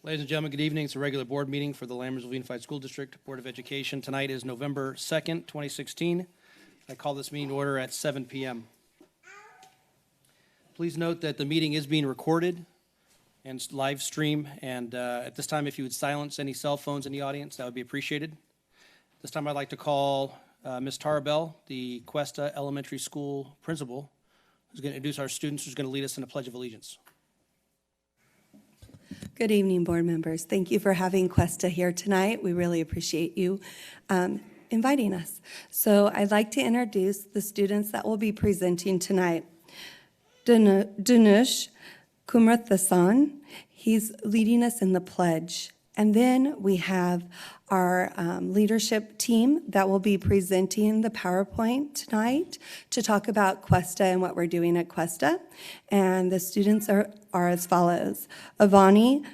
Ladies and gentlemen, good evening. It's a regular board meeting for the Lammersville Unified School District Board of Education. Tonight is November 2nd, 2016. I call this meeting to order at 7 p.m. Please note that the meeting is being recorded and live stream, and at this time, if you would silence any cell phones in the audience, that would be appreciated. This time, I'd like to call Ms. Tara Bell, the Cuesta Elementary School principal, who's going to introduce our students, who's going to lead us in a Pledge of Allegiance. Good evening, board members. Thank you for having Cuesta here tonight. We really appreciate you inviting us. So I'd like to introduce the students that will be presenting tonight. Danush Kumarthasan, he's leading us in the pledge. And then we have our leadership team that will be presenting the PowerPoint tonight to talk about Cuesta and what we're doing at Cuesta. And the students are as follows: Avani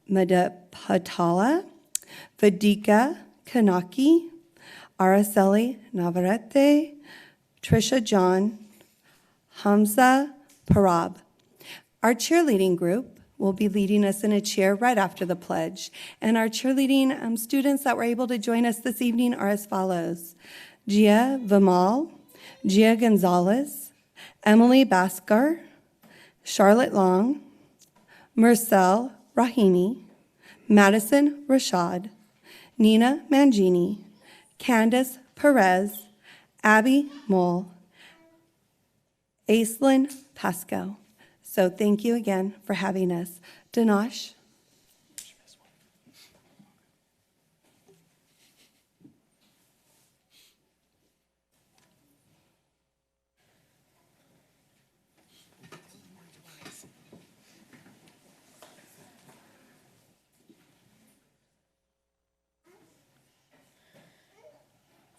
Madapatala, Vedika Kanaki, Araceli Navarrete, Trisha John, Hamza Parab. Our cheerleading group will be leading us in a cheer right after the pledge. And our cheerleading students that were able to join us this evening are as follows: Gia Vimal, Gia Gonzalez, Emily Baskar, Charlotte Long, Marcel Rahimi, Madison Rashad, Nina Mangini, Candace Perez, Abby Mole, Aislinn Pasco. So thank you again for having us. Danash.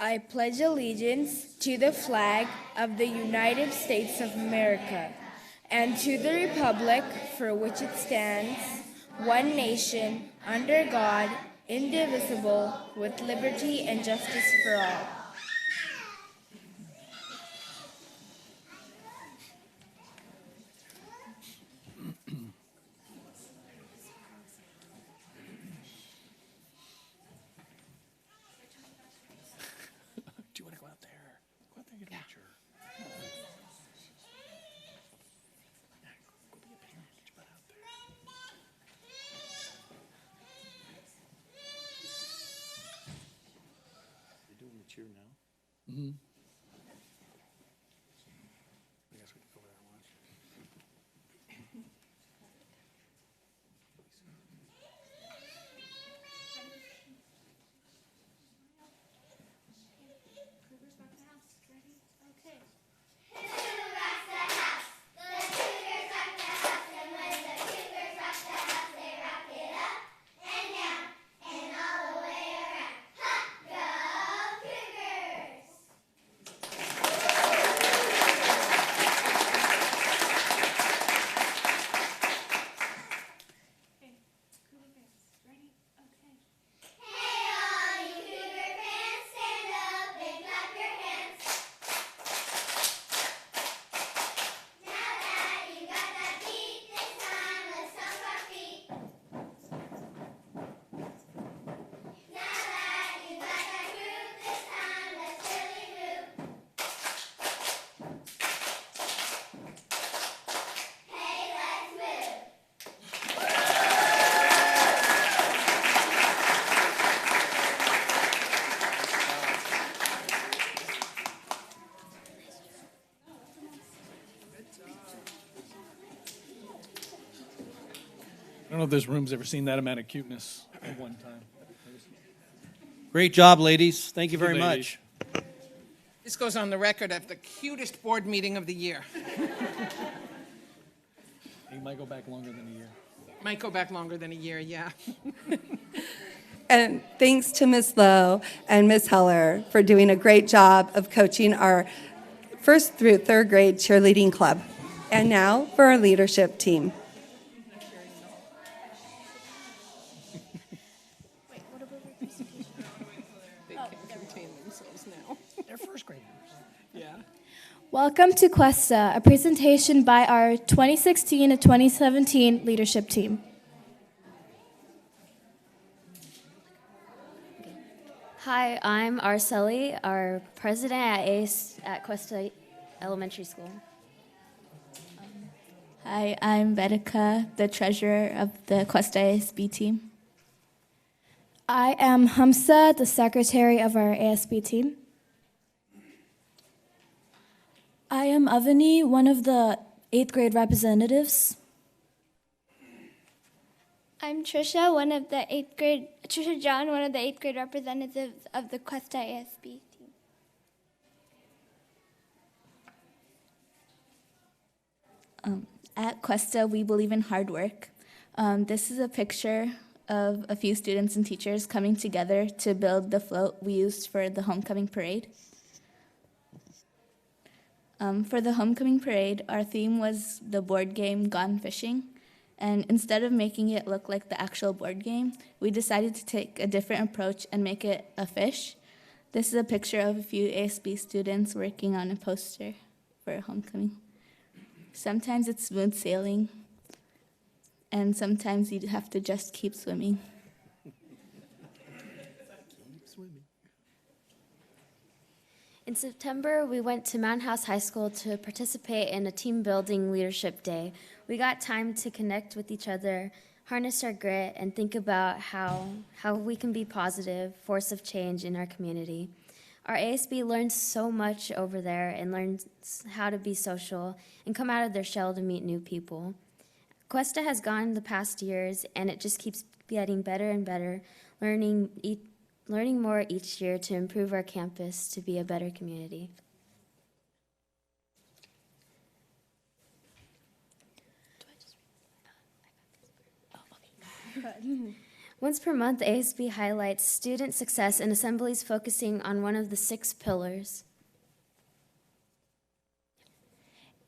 I pledge allegiance to the flag of the United States of America and to the republic for which it stands, one nation, under God, indivisible, with liberty and justice for all. Do you want to go out there? Go out there and get a picture. Go be a parent. Get your butt out there. They're doing the cheer now? Mm-hmm. I guess we can go over there and watch. I don't know if this room's ever seen that amount of cuteness at one time. Great job, ladies. Thank you very Good much. ladies. This goes on the record of the cutest board meeting of the year. It might go back longer than a year. Might go back longer than a year, yeah. And thanks to Ms. Lowe and Ms. Heller for doing a great job of coaching our first through third grade cheerleading club. And now for our leadership team. They can't contain themselves now. They're first graders. Yeah. Welcome to Cuesta, a presentation by our 2016 to 2017 leadership team. Hi, I'm Araceli, our president at ACE at Cuesta Elementary School. Hi, I'm Vedika, the treasurer of the Cuesta ASB team. I am Hamza, the secretary of our ASB team. I am Avani, one of the 8th grade representatives. I'm Trisha, Trisha John, one of the 8th grade representatives of the Cuesta ASB team. At Cuesta, we believe in hard work. This is a picture of a few students and teachers coming together to build the float we used for the homecoming parade. For the homecoming parade, our theme was the board game Gone Fishing. And instead of making it look like the actual board game, we decided to take a different approach and make it a fish. This is a picture of a few ASB students working on a poster for homecoming. Sometimes it's smooth sailing, and sometimes you have to just keep swimming. In September, we went to Mountain House High School to participate in a team building leadership day. We got time to connect with each other, harness our grit, and think about how we can be positive force of change in our community. Our ASB learns so much over there and learns how to be social and come out of their shell to meet new people. Cuesta has gone the past years, and it just keeps getting better and better, learning more each year to improve our campus to be a better community. Once per month, ASB highlights student success in assemblies focusing on one of the 6 pillars.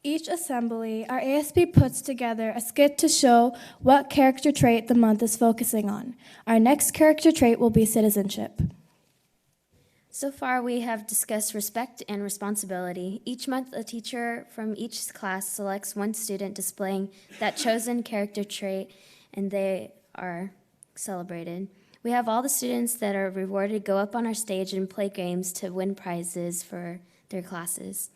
Each assembly, our ASB puts together a skit to show what character trait the month is focusing on. Our next character trait will be citizenship. So far, we have discussed respect and responsibility. Each month, a teacher from each class selects one student displaying that chosen character trait, and they are celebrated. We have all the students that are rewarded go up on our stage and play games to win prizes for their classes.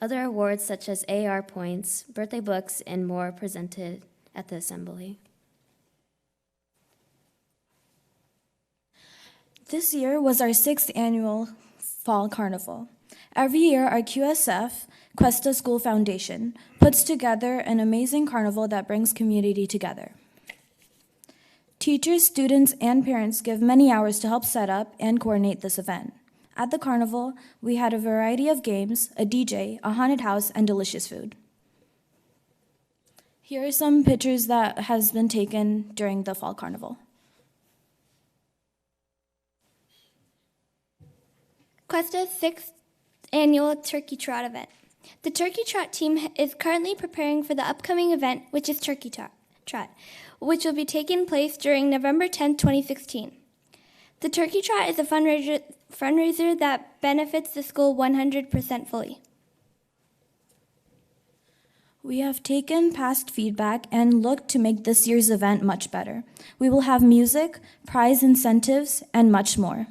Other awards such as AR points, birthday books, and more presented at the assembly. This year was our 6th annual Fall Carnival. Every year, our QSF, Cuesta School Foundation, puts together an amazing carnival that brings community together. Teachers, students, and parents give many hours to help set up and coordinate this event. At the carnival, we had a variety of games, a DJ, a haunted house, and delicious food. Here are some pictures that has been taken during the Fall Carnival. Cuesta's 6th annual Turkey Trot event. The Turkey Trot team is currently preparing for the upcoming event, which is Turkey Trot, which will be taking place during November 10, 2016. The Turkey Trot is a fundraiser that benefits the school 100% fully. We have taken past feedback and looked to make this year's event much better. We will have music, prize incentives, and much more.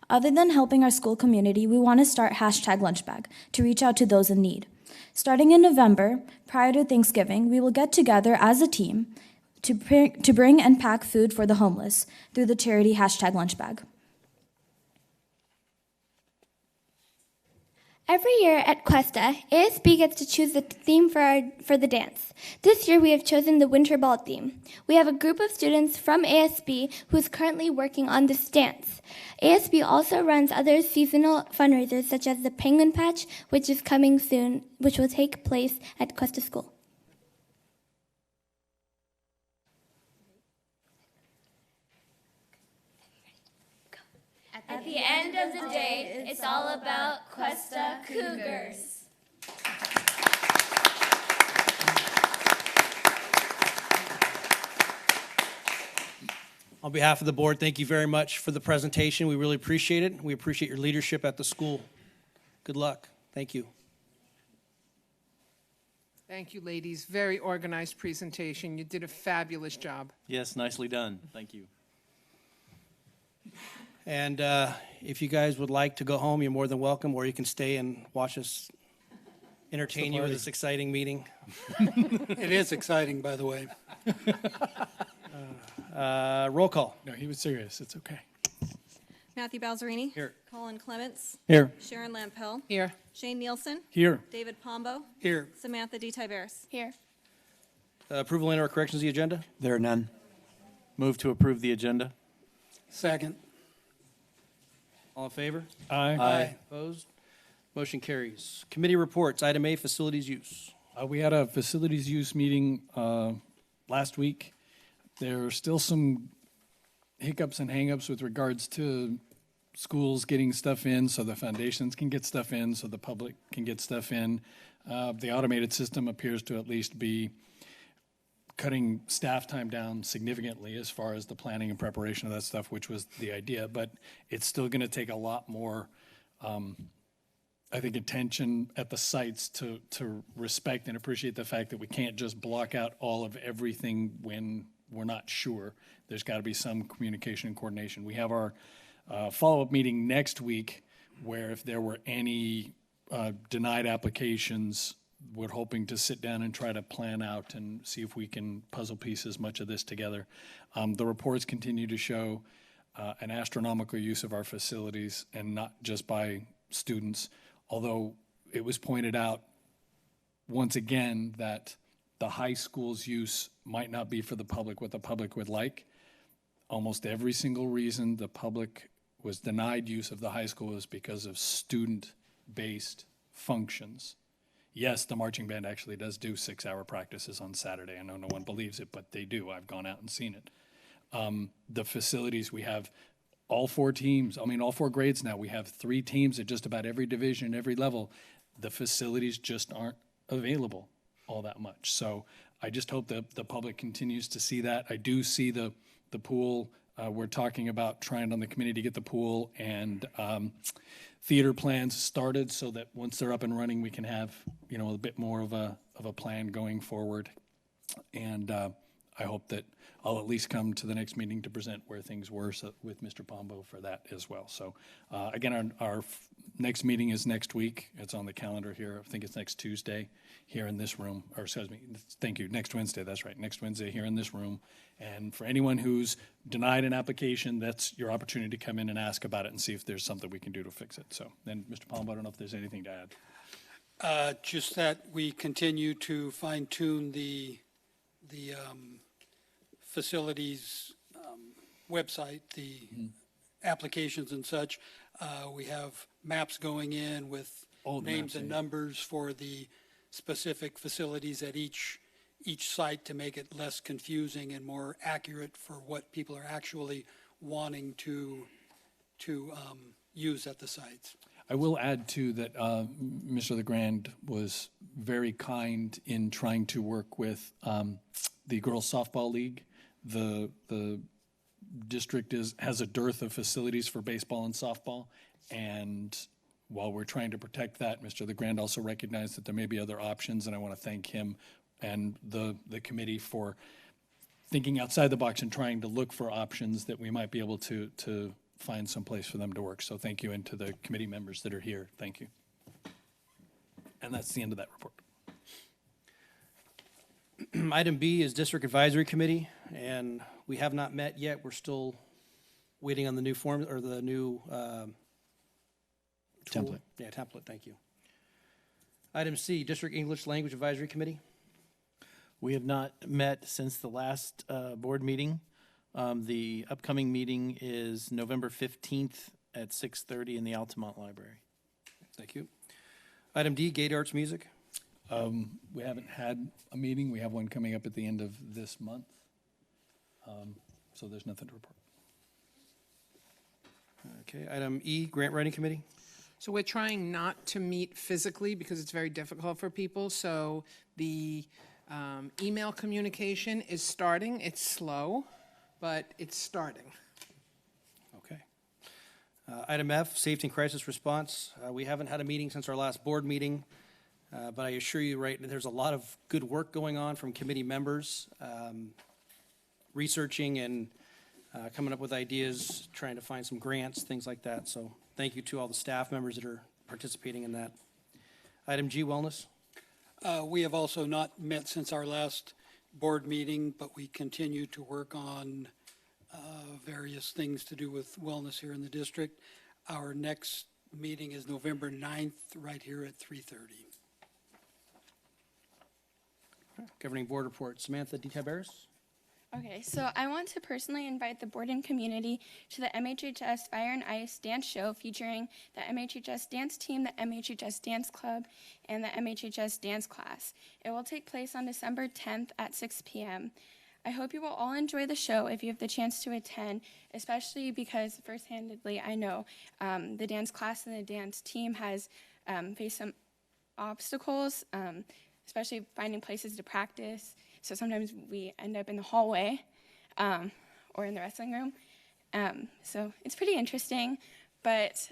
Other than helping our school community, we want to start #lunchbag to reach out to those in need. Starting in November, prior to Thanksgiving, we will get together as a team to bring and pack food for the homeless through the charity #lunchbag. Every year at Cuesta, ASB gets to choose the theme for the dance. This year we have chosen the Winter Ball theme. We have a group of students from ASB who is currently working on this dance. ASB also runs other seasonal fundraisers such as the Penguin Patch, which is coming soon, which will take place at Cuesta School. At the end of the day, it's all about Cuesta Cougars. On behalf of the board, thank you very much for the presentation. We really appreciate it. We appreciate your leadership at the school. Good luck. Thank you. Thank you, ladies. Very organized presentation. You did a fabulous job. Yes, nicely done. Thank you. And if you guys would like to go home, you're more than welcome, or you can stay and watch us entertain you with this exciting meeting. It is exciting, by the way. Roll call. No, he was serious. It's okay. Matthew Balzerini. Here. Colin Clements. Here. Sharon Lampel. Here. Shane Nielsen. Here. David Pombo. Here. Samantha D. Tiberis. Here. Approval and or corrections of the agenda? There are none. Move to approve the agenda. Second. All in favor? Aye. Opposed? Motion carries. Committee reports. Item A, facilities use. We had a facilities use meeting last week. There are still some hiccups and hangups with regards to schools getting stuff in so the foundations can get stuff in, so the public can get stuff in. The automated system appears to at least be cutting staff time down significantly as far as the planning and preparation of that stuff, which was the idea, but it's still going to take a lot more I think attention at the sites to respect and appreciate the fact that we can't just block out all of everything when we're not sure. There's got to be some communication and coordination. We have our follow-up meeting next week where if there were any denied applications, we're hoping to sit down and try to plan out and see if we can puzzle piece as much of this together. The reports continue to show an astronomical use of our facilities, and not just by students, although it was pointed out once again that the high school's use might not be for the public what the public would like. Almost every single reason the public was denied use of the high school is because of student-based functions. Yes, the marching band actually does do 6-hour practices on Saturday. I know no one believes it, but they do. I've gone out and seen it. The facilities, we have all 4 teams, all 4 grades now. We have 3 teams at just about every division, every level. The facilities just aren't available all that much. So I just hope that the public continues to see that. I do see the pool. We're talking about trying on the committee to get the pool and theater plans started so that once they're up and running, we can have, a bit more of a plan going forward. And I hope that I'll at least come to the next meeting to present where things were with Mr. Pombo for that as well. So again, our next meeting is next week. It's on the calendar here. I think it's next Tuesday here in this room, or excuse me, thank you, next Wednesday, that's right, next Wednesday here in this room. And for anyone who's denied an application, that's your opportunity to come in and ask about it and see if there's something we can do to fix it. So then, Mr. Pombo, I don't know if there's anything to add. Just that we continue to fine tune the facilities website, the applications and such. We have maps going in with names and numbers for the specific facilities at each site to make it less confusing and more accurate for what people are actually wanting to use at the sites. I will add, too, that Mr. LeGrand was very kind in trying to work with the Girls Softball League. The district has a dearth of facilities for baseball and softball, and while we're trying to protect that, Mr. LeGrand also recognized that there may be other options, and I want to thank him and the committee for thinking outside the box and trying to look for options that we might be able to find some place for them to work. So thank you, and to the committee members that are here, thank you. And that's the end of that report. Item B is District Advisory Committee, and we have not met yet. We're still waiting on the new form, or the new Template. Yeah, template, thank you. Item C, District English Language Advisory Committee. We have not met since the last board meeting. The upcoming meeting is November 15th at 6:30 in the Altamont Library. Thank you. Item D, Gate Arts Music. We haven't had a meeting. We have one coming up at the end of this month. So there's nothing to report. Okay, item E, Grant Writing Committee. So we're trying not to meet physically because it's very difficult for people. So the email communication is starting. It's slow, but it's starting. Okay. Item F, Safety and Crisis Response. We haven't had a meeting since our last board meeting. But I assure you, right, there's a lot of good work going on from committee members, researching and coming up with ideas, trying to find some grants, things like that. So thank you to all the staff members that are participating in that. Item G, wellness. We have also not met since our last board meeting, but we continue to work on various things to do with wellness here in the district. Our next meeting is November 9th, right here at 3:30. Governing board report. Samantha D. Tiberis. Okay, so I want to personally invite the board and community to the MHHS Fire and Ice dance show featuring the MHHS dance team, the MHHS dance club, and the MHHS dance class. It will take place on December 10th at 6 p.m. I hope you will all enjoy the show if you have the chance to attend, especially because first-handedly I know the dance class and the dance team has faced some obstacles, especially finding places to practice. So sometimes we end up in the hallway or in the wrestling room. So it's pretty interesting, but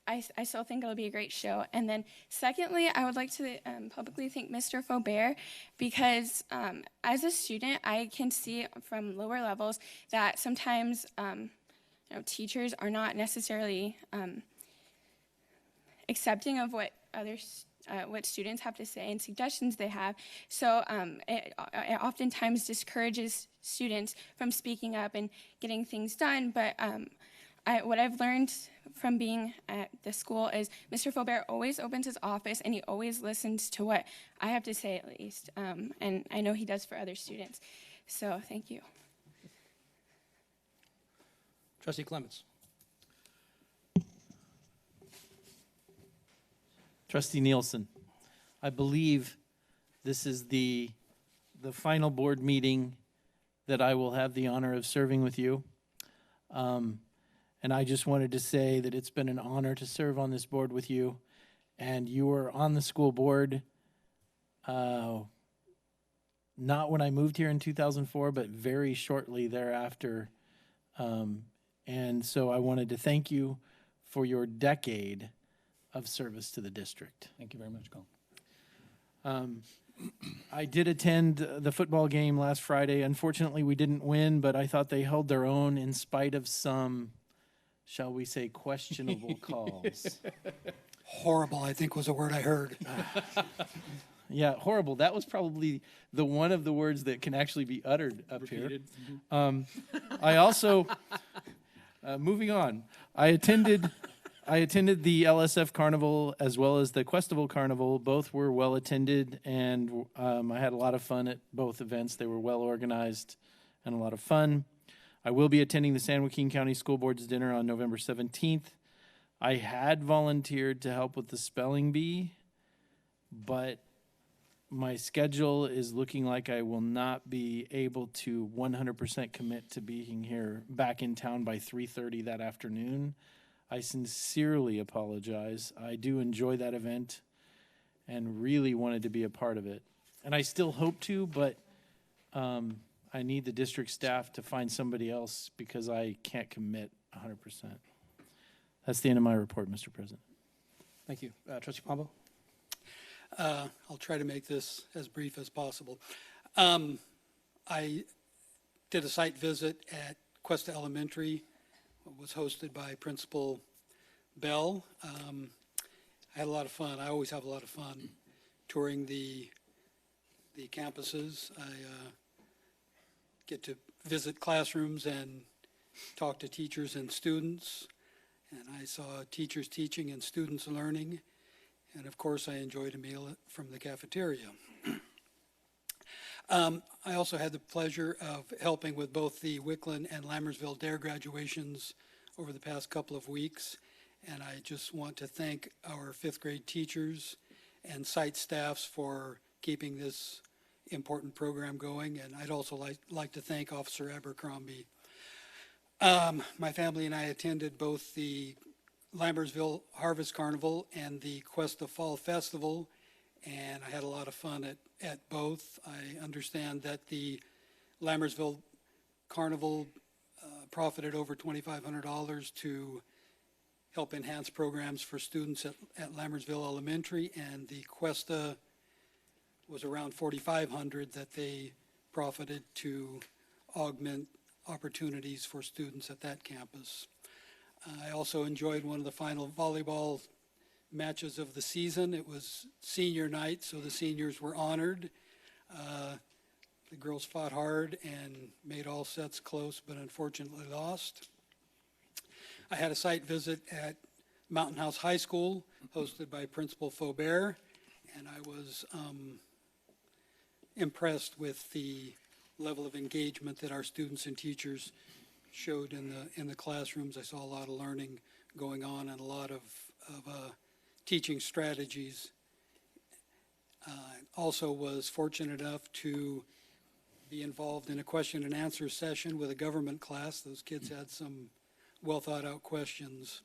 I still think it'll be a great show. And then secondly, I would like to publicly thank Mr. Faubert because as a student, I can see from lower levels that sometimes teachers are not necessarily accepting of what what students have to say and suggestions they have. So it oftentimes discourages students from speaking up and getting things done. But what I've learned from being at the school is Mr. Faubert always opens his office and he always listens to what I have to say at least. And I know he does for other students. So thank you. Trustee Clements. Trustee Nielsen, I believe this is the final board meeting that I will have the honor of serving with you. And I just wanted to say that it's been an honor to serve on this board with you. And you were on the school board, not when I moved here in 2004, but very shortly thereafter. And so I wanted to thank you for your decade of service to the district. Thank you very much, Colin. I did attend the football game last Friday. Unfortunately, we didn't win, but I thought they held their own in spite of some, shall we say, questionable calls. Horrible, I think, was a word I heard. Yeah, horrible. That was probably the one of the words that can actually be uttered up Repeated. here. I also, moving on, I attended the LSF Carnival as well as the Questival Carnival. Both were well attended, and I had a lot of fun at both events. They were well organized and a lot of fun. I will be attending the San Joaquin County School Board's dinner on November 17th. I had volunteered to help with the spelling bee, but my schedule is looking like I will not be able to 100% commit to being here back in town by 3:30 that afternoon. I sincerely apologize. I do enjoy that event and really wanted to be a part of it. And I still hope to, but I need the district staff to find somebody else because I can't commit 100%. That's the end of my report, Mr. President. Thank you. Trustee Pombo. I'll try to make this as brief as possible. I did a site visit at Cuesta Elementary. Was hosted by Principal Bell. I had a lot of fun. I always have a lot of fun touring the campuses. I get to visit classrooms and talk to teachers and students. And I saw teachers teaching and students learning. And of course, I enjoyed a meal from the cafeteria. I also had the pleasure of helping with both the Wickland and Lammersville DARE graduations over the past couple of weeks. And I just want to thank our fifth grade teachers and site staffs for keeping this important program going. And I'd also like to thank Officer Abercrombie. My family and I attended both the Lammersville Harvest Carnival and the Cuesta Fall Festival, and I had a lot of fun at both. I understand that the Lammersville Carnival profited over $2,500 to help enhance programs for students at Lammersville Elementary, and the Cuesta was around 4,500 that they profited to augment opportunities for students at that campus. I also enjoyed one of the final volleyball matches of the season. It was senior night, so the seniors were honored. The girls fought hard and made all sets close, but unfortunately lost. I had a site visit at Mountain House High School, hosted by Principal Faubert, and I was impressed with the level of engagement that our students and teachers showed in the classrooms. I saw a lot of learning going on and a lot of teaching strategies. Also was fortunate enough to be involved in a question and answer session with a government class. Those kids had some well thought out questions.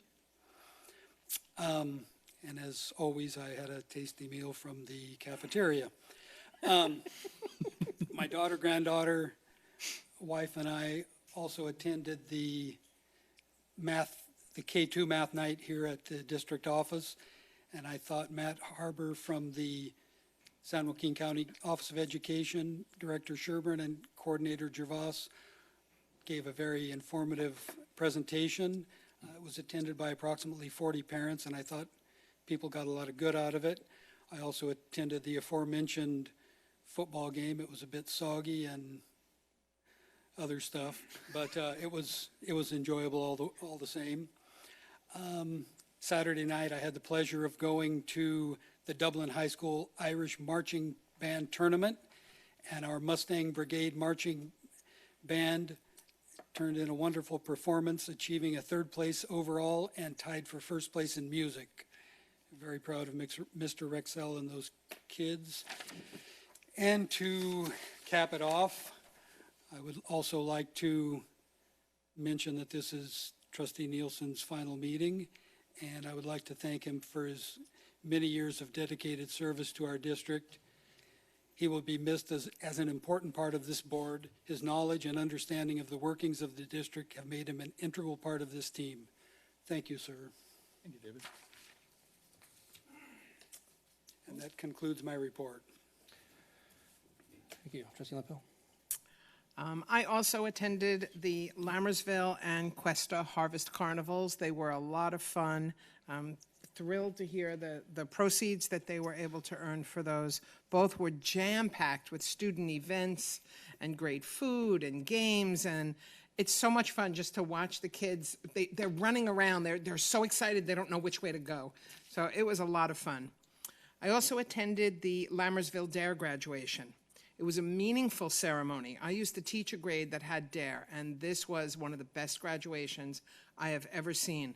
And as always, I had a tasty meal from the cafeteria. My daughter, granddaughter, wife, and I also attended the K2 math night here at the district office, and I thought Matt Harbour from the San Joaquin County Office of Education, Director Sherburne and Coordinator Gervas gave a very informative presentation. It was attended by approximately 40 parents, and I thought people got a lot of good out of it. I also attended the aforementioned football game. It was a bit soggy and other stuff, but it was enjoyable all the same. Saturday night, I had the pleasure of going to the Dublin High School Irish Marching Band Tournament, and our Mustang Brigade Marching Band turned in a wonderful performance, achieving a 3rd place overall and tied for 1st place in music. Very proud of Mr. Rexell and those kids. And to cap it off, I would also like to mention that this is Trustee Nielsen's final meeting, and I would like to thank him for his many years of dedicated service to our district. He will be missed as an important part of this board. His knowledge and understanding of the workings of the district have made him an integral part of this team. Thank you, sir. Thank you, David. And that concludes my report. Thank you. Trustee Lampel. I also attended the Lammersville and Cuesta Harvest Carnivals. They were a lot of fun. I'm thrilled to hear the proceeds that they were able to earn for those. Both were jam-packed with student events and great food and games, and it's so much fun just to watch the kids. They're running around. They're so excited they don't know which way to go. So it was a lot of fun. I also attended the Lammersville DARE graduation. It was a meaningful ceremony. I used to teach a grade that had DARE, and this was one of the best graduations I have ever seen.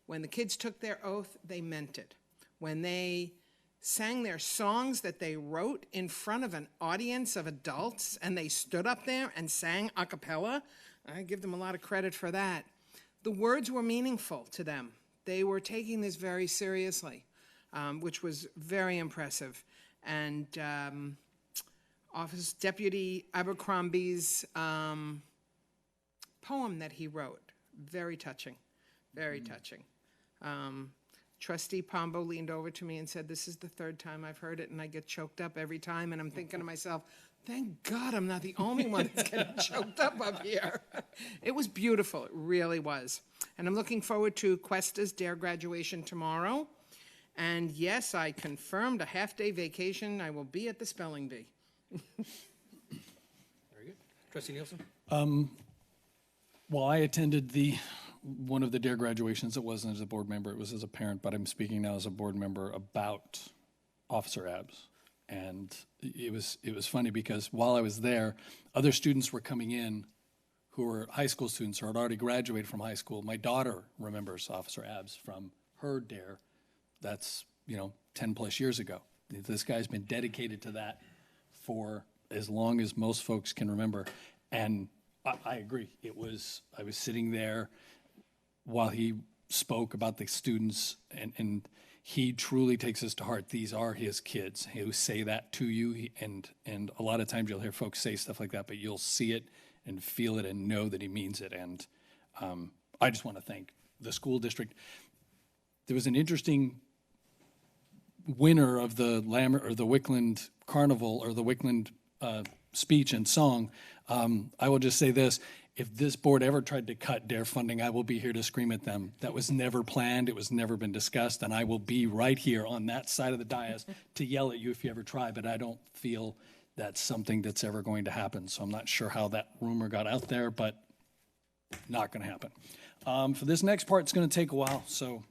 When the kids took their oath, they meant it. When they sang their songs that they wrote in front of an audience of adults, and they stood up there and sang a cappella, I give them a lot of credit for that. The words were meaningful to them. They were taking this very seriously, which was very impressive. And Office Deputy Abercrombie's poem that he wrote, very touching, very touching. Trustee Pombo leaned over to me and said, "This is the 3rd time I've heard it, and I get choked up every time." And I'm thinking to myself, thank God I'm not the only one that's getting choked up here. It was beautiful, it really was. And I'm looking forward to Cuesta's DARE graduation tomorrow. And yes, I confirmed a half-day vacation. I will be at the spelling bee. Very good. Trustee Nielsen? Well, I attended one of the DARE graduations. It wasn't as a board member, it was as a parent, but I'm speaking now as a board member about Officer Abs. And it was funny because while I was there, other students were coming in who were high school students or had already graduated from high school. My daughter remembers Officer Abs from her DARE. That's, 10 plus years ago. This guy's been dedicated to that for as long as most folks can remember. And I agree. I was sitting there while he spoke about the students, and he truly takes this to heart. These are his kids who say that to you, and a lot of times you'll hear folks say stuff like that, but you'll see it and feel it and know that he means it. And I just want to thank the school district. there was an interesting winner of the Wickland Carnival or the Wickland speech and song. I will just say this. If this board ever tried to cut DARE funding, I will be here to scream at them. That was never planned. It was never been discussed. And I will be right here on that side of the dais to yell at you if you ever try. But I don't feel that's something that's ever going to happen. So I'm not sure how that rumor got out there, but not going to happen. For this next part, it's going to take a while. So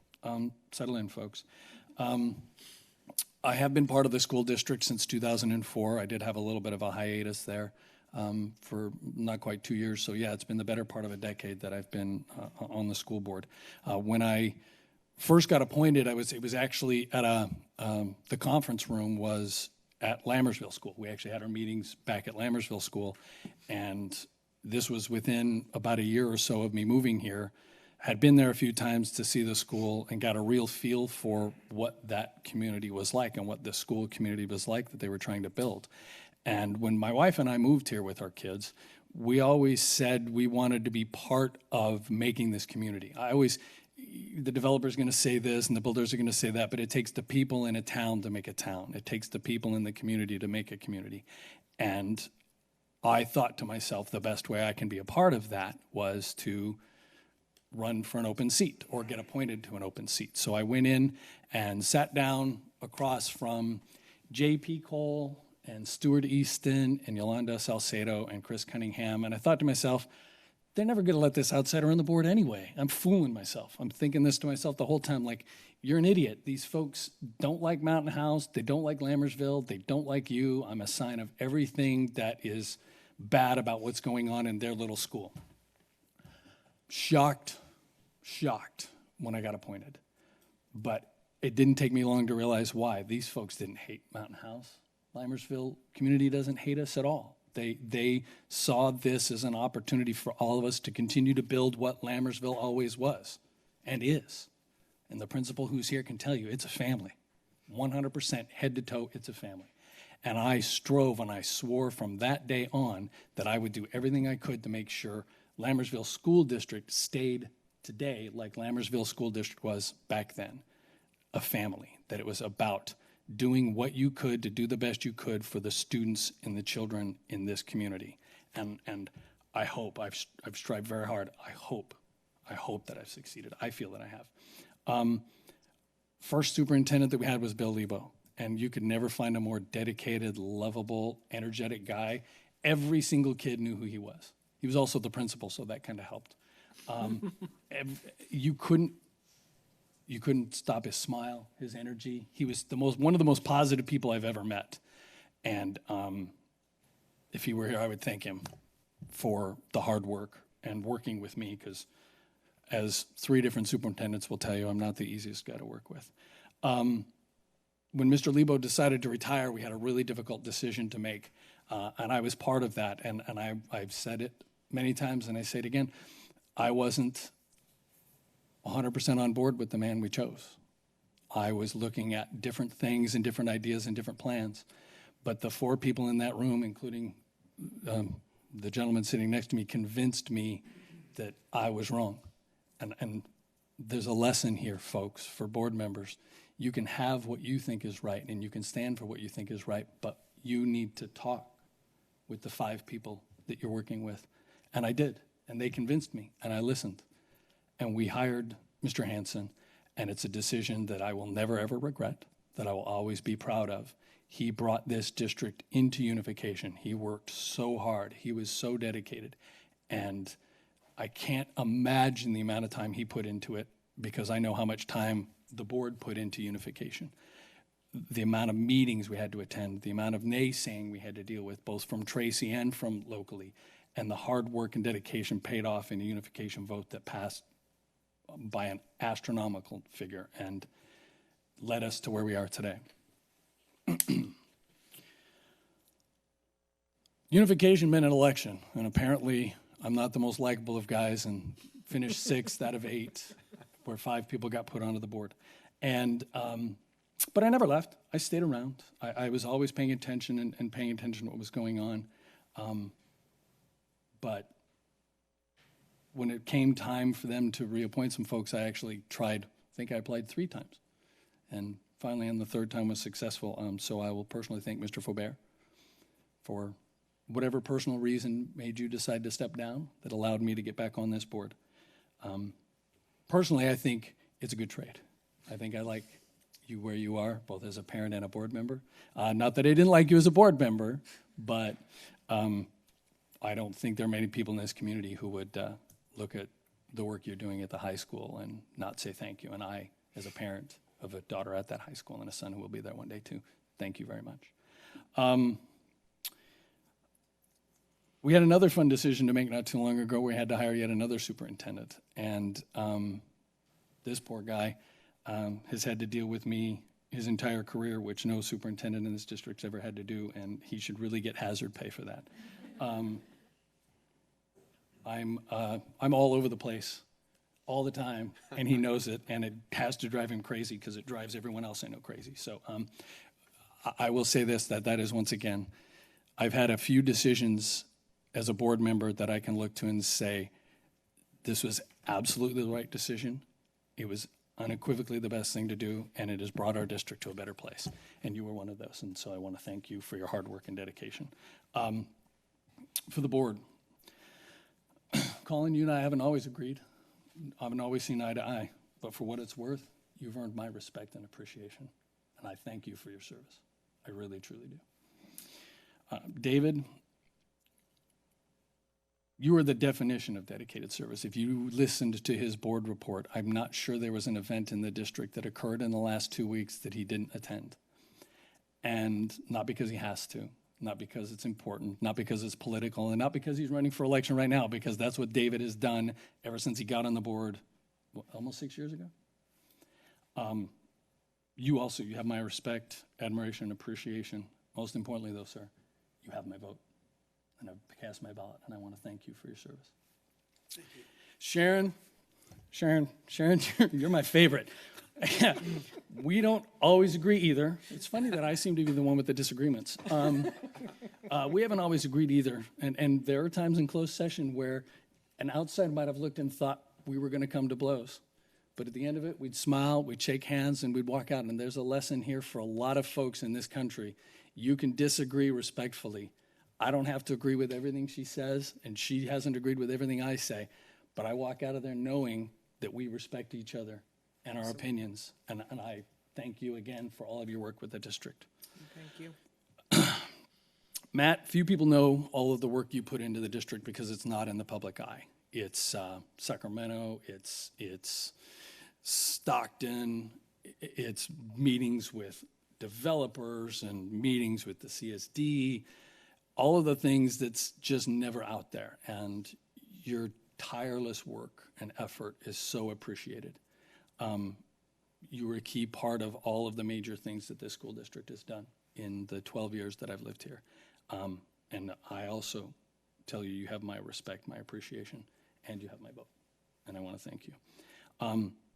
settle in, folks. I have been part of the school district since 2004. I did have a little bit of a hiatus there. For not quite 2 years. So yeah, it's been the better part of a decade that I've been on the school board. When I first got appointed, it was actually at the conference room was at Lammersville School. We actually had our meetings back at Lammersville School, and this was within about a year or so of me moving here. Had been there a few times to see the school and got a real feel for what that community was like and what the school community was like that they were trying to build. And when my wife and I moved here with our kids, we always said we wanted to be part of making this community. The developer's going to say this and the builders are going to say that, but it takes the people in a town to make a town. It takes the people in the community to make a community. And I thought to myself, the best way I can be a part of that was to run for an open seat or get appointed to an open seat. So I went in and sat down across from J.P. Cole and Stuart Easton and Yolanda Salcedo and Chris Cunningham. And I thought to myself, they're never going to let this outsider on the board anyway. I'm fooling myself. I'm thinking this to myself the whole time, like, you're an idiot. These folks don't like Mountain House. They don't like Lammersville. They don't like you. I'm a sign of everything that is bad about what's going on in their little school. Shocked when I got appointed. But it didn't take me long to realize why. These folks didn't hate Mountain House. Lammersville community doesn't hate us at all. They saw this as an opportunity for all of us to continue to build what Lammersville always was and is. And the principal who's here can tell you it's a family. 100% head to toe, it's a family. And I strove and I swore from that day on that I would do everything I could to make sure Lammersville School District stayed today like Lammersville School District was back then, a family, that it was about doing what you could to do the best you could for the students and the children in this community. And I hope, I've strived very hard. I hope that I've succeeded. I feel that I have. First superintendent that we had was Bill Lebo, and you could never find a more dedicated, lovable, energetic guy. Every single kid knew who he was. He was also the principal, so that kind of helped. You couldn't stop his smile, his energy. He was one of the most positive people I've ever met. And if he were here, I would thank him for the hard work and working with me, because as 3 different superintendents will tell you, I'm not the easiest guy to work with. When Mr. Lebo decided to retire, we had a really difficult decision to make, and I was part of that. And I've said it many times, and I say it again, I wasn't 100% on board with the man we chose. I was looking at different things and different ideas and different plans. But the 4 people in that room, including the gentleman sitting next to me, convinced me that I was wrong. And there's a lesson here, folks, for board members. You can have what you think is right, and you can stand for what you think is right, but you need to talk with the 5 people that you're working with. And I did, and they convinced me, and I listened. And we hired Mr. Hansen, and it's a decision that I will never, ever regret, that I will always be proud of. He brought this district into unification. He worked so hard. He was so dedicated. And I can't imagine the amount of time he put into it, because I know how much time the board put into unification. The amount of meetings we had to attend, the amount of naysaying we had to deal with, both from Tracy and from locally, and the hard work and dedication paid off in a unification vote that passed by an astronomical figure and led us to where we are today. Unification meant an election, and apparently I'm not the most likable of guys and finished 6th out of 8, where 5 people got put onto the board. And but I never left. I stayed around. I was always paying attention and paying attention to what was going on. But when it came time for them to reappoint some folks, I actually tried think I applied 3 times. And finally, on the 3rd time was successful. So I will personally thank Mr. Faubert for whatever personal reason made you decide to step down that allowed me to get back on this board. Personally, I think it's a good trade. I think I like you where you are, both as a parent and a board member. Not that I didn't like you as a board member, but I don't think there are many people in this community who would look at the work you're doing at the high school and not say thank you. And I, as a parent of a daughter at that high school and a son who will be there one day too, thank you very much. We had another fun decision to make not too long ago. We had to hire yet another superintendent. And this poor guy has had to deal with me his entire career, which no superintendent in this district's ever had to do, and he should really get hazard pay for that. I'm all over the place all the time, and he knows it, and it has to drive him crazy because it drives everyone else I know crazy. So I will say this, that is once again, I've had a few decisions as a board member that I can look to and say, this was absolutely the right decision. It was unequivocally the best thing to do, and it has brought our district to a better place. And you were one of those, and so I want to thank you for your hard work and dedication. For the board, Colin, you and I haven't always agreed. I haven't always seen eye to eye, but for what it's worth, you've earned my respect and appreciation, and I thank you for your service. I really, truly do. David, you are the definition of dedicated service. If you listened to his board report, I'm not sure there was an event in the district that occurred in the last 2 weeks that he didn't attend. And not because he has to, not because it's important, not because it's political, and not because he's running for election right now, because that's what David has done ever since he got on the board, almost 6 years ago. You have my respect, admiration, and appreciation. Most importantly, though, sir, you have my vote. And I've cast my ballot, and I want to thank you for your service. Thank you. Sharon, you're my favorite. We don't always agree either. It's funny that I seem to be the one with the disagreements. We haven't always agreed either, and there are times in closed session where an outsider might have looked and thought we were going to come to blows. But at the end of it, we'd smile, we'd shake hands, and we'd walk out. And there's a lesson here for a lot of folks in this country. You can disagree respectfully. I don't have to agree with everything she says, and she hasn't agreed with everything I say, but I walk out of there knowing that we respect each other and our opinions, and I thank you again for all of your work with the district. Thank you. Matt, few people know all of the work you put into the district because it's not in the public eye. It's Sacramento, it's Stockton, it's meetings with developers and meetings with the CSD, all of the things that's just never out there. And your tireless work and effort is so appreciated. You were a key part of all of the major things that this school district has done in the 12 years that I've lived here. And I also tell you, you have my respect, my appreciation, and you have my vote. And I want to thank you.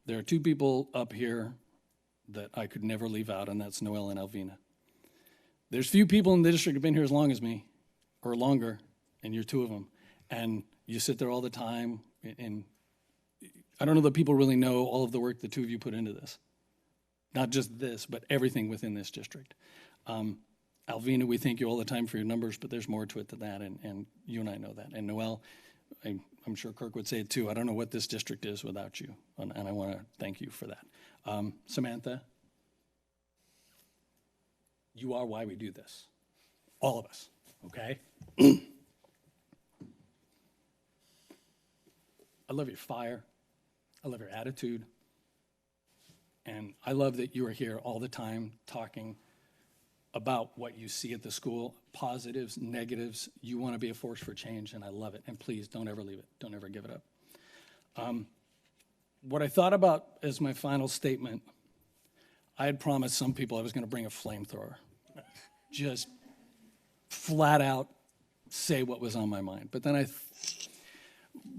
There are 2 people up here that I could never leave out, and that's Noel and Alvina. There's few people in the district who've been here as long as me, or longer, and you're 2 of them. And you sit there all the time, and I don't know that people really know all of the work the 2 of you put into this. Not just this, but everything within this district. Alvina, we thank you all the time for your numbers, but there's more to it than that, and you and I know that. And Noel, I'm sure Kirk would say it too, I don't know what this district is without you, and I want to thank you for that. Samantha, you are why we do this. All of us, okay? I love your fire. I love your attitude. And I love that you are here all the time talking about what you see at the school, positives, negatives. You want to be a force for change, and I love it. And please, don't ever leave it. Don't ever give it up. What I thought about as my final statement, I had promised some people I was going to bring a flamethrower. Just flat out say what was on my mind. But then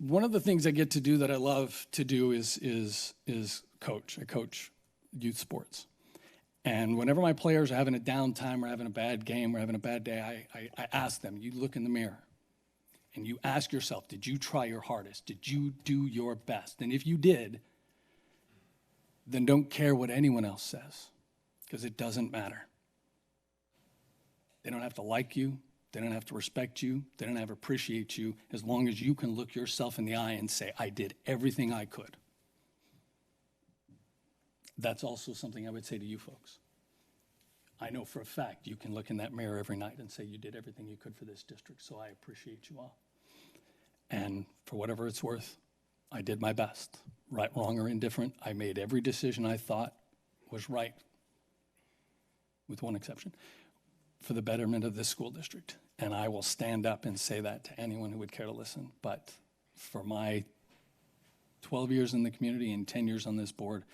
one of the things I get to do that I love to do is coach. I coach youth sports. And whenever my players are having a downtime or having a bad game or having a bad day, I ask them, you look in the mirror and you ask yourself, did you try your hardest? Did you do your best? And if you did, then don't care what anyone else says, because it doesn't matter. They don't have to like you. They don't have to respect you. They don't have to appreciate you, as long as you can look yourself in the eye and say, I did everything I could. That's also something I would say to you folks. I know for a fact you can look in that mirror every night and say you did everything you could for this district, so I appreciate you all. And for whatever it's worth, I did my best. Right, wrong, or indifferent, I made every decision I thought was right, with one exception, for the betterment of this school district. And I will stand up and say that to anyone who would care to listen. But for my 12 years in the community and 10 years on this board,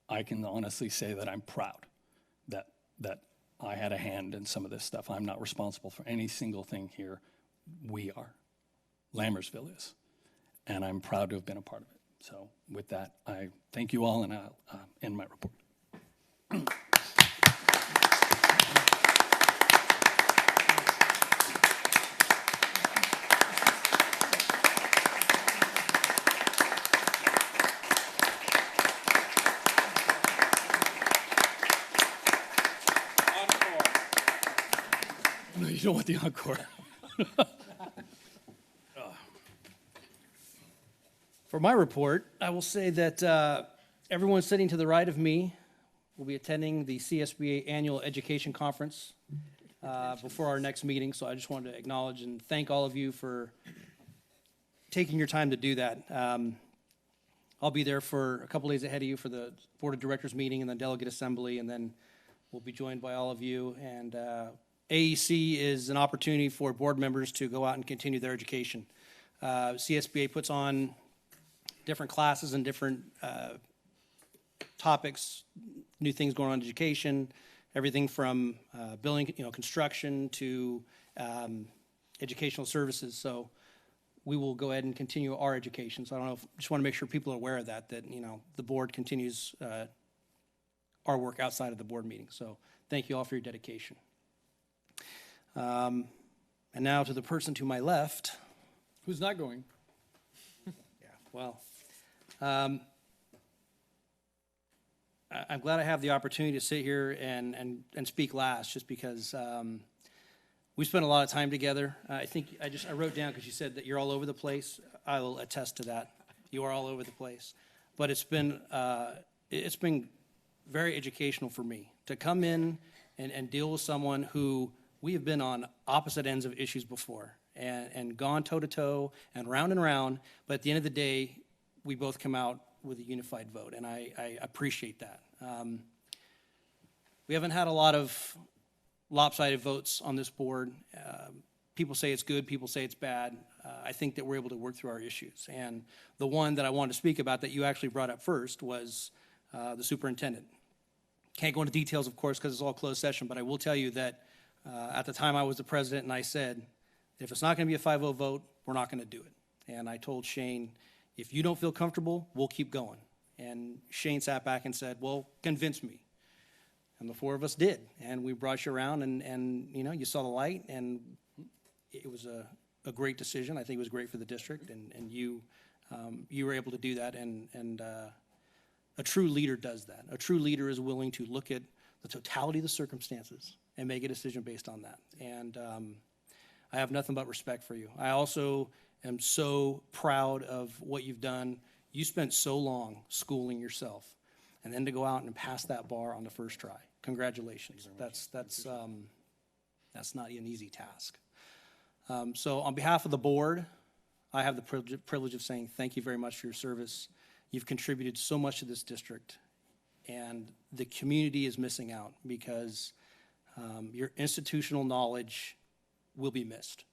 I can honestly say that I'm proud that I had a hand in some of this stuff. I'm not responsible for any single thing here. We are. Lammersville is. And I'm proud to have been a part of it. So with that, I thank you all, and I'll end my report. No, you don't want the encore. For my report, I will say that everyone sitting to the right of me will be attending the CSBA Annual Education Conference before our next meeting. So I just wanted to acknowledge and thank all of you for taking your time to do that. I'll be there for a couple days ahead of you for the Board of Directors meeting and the Delegate Assembly, and then we'll be joined by all of you. And AEC is an opportunity for board members to go out and continue their education. CSBA puts on different classes and different topics, new things going on in education, everything from building, construction to educational services. So we will go ahead and continue our education. So I don't know, just want to make sure people are aware of that the board continues our work outside of the board meeting. So thank you all for your dedication. And now to the person to my left. Who's not going? Well, I'm glad I have the opportunity to sit here and speak last, just because we spent a lot of time together. I think I wrote down, because you said that you're all over the place. I will attest to that. You are all over the place. But it's been very educational for me to come in and deal with someone who we have been on opposite ends of issues before and gone toe-to-toe and round, but at the end of the day, we both come out with a unified vote, and I appreciate that. We haven't had a lot of lopsided votes on this board. People say it's good, people say it's bad. I think that we're able to work through our issues. And the one that I wanted to speak about that you actually brought up first was the superintendent. Can't go into details, of course, because it's all closed session, but I will tell you that at the time I was the president, and I said, if it's not going to be a 5-0 vote, we're not going to do it. And I told Shane, if you don't feel comfortable, we'll keep going. And Shane sat back and said, well, convince me. And the four of us did. And we brought you around, and you saw the light, and it was a great decision. I think it was great for the district, and you were able to do that. And a true leader does that. A true leader is willing to look at the totality of the circumstances and make a decision based on that. And I have nothing but respect for you. I also am so proud of what you've done. You spent so long schooling yourself, and then to go out and pass that bar on the first try. Congratulations. That's not an easy task. So on behalf of the board, I have the privilege of saying thank you very much for your service. You've contributed so much to this district, and the community is missing out because your institutional knowledge will be missed.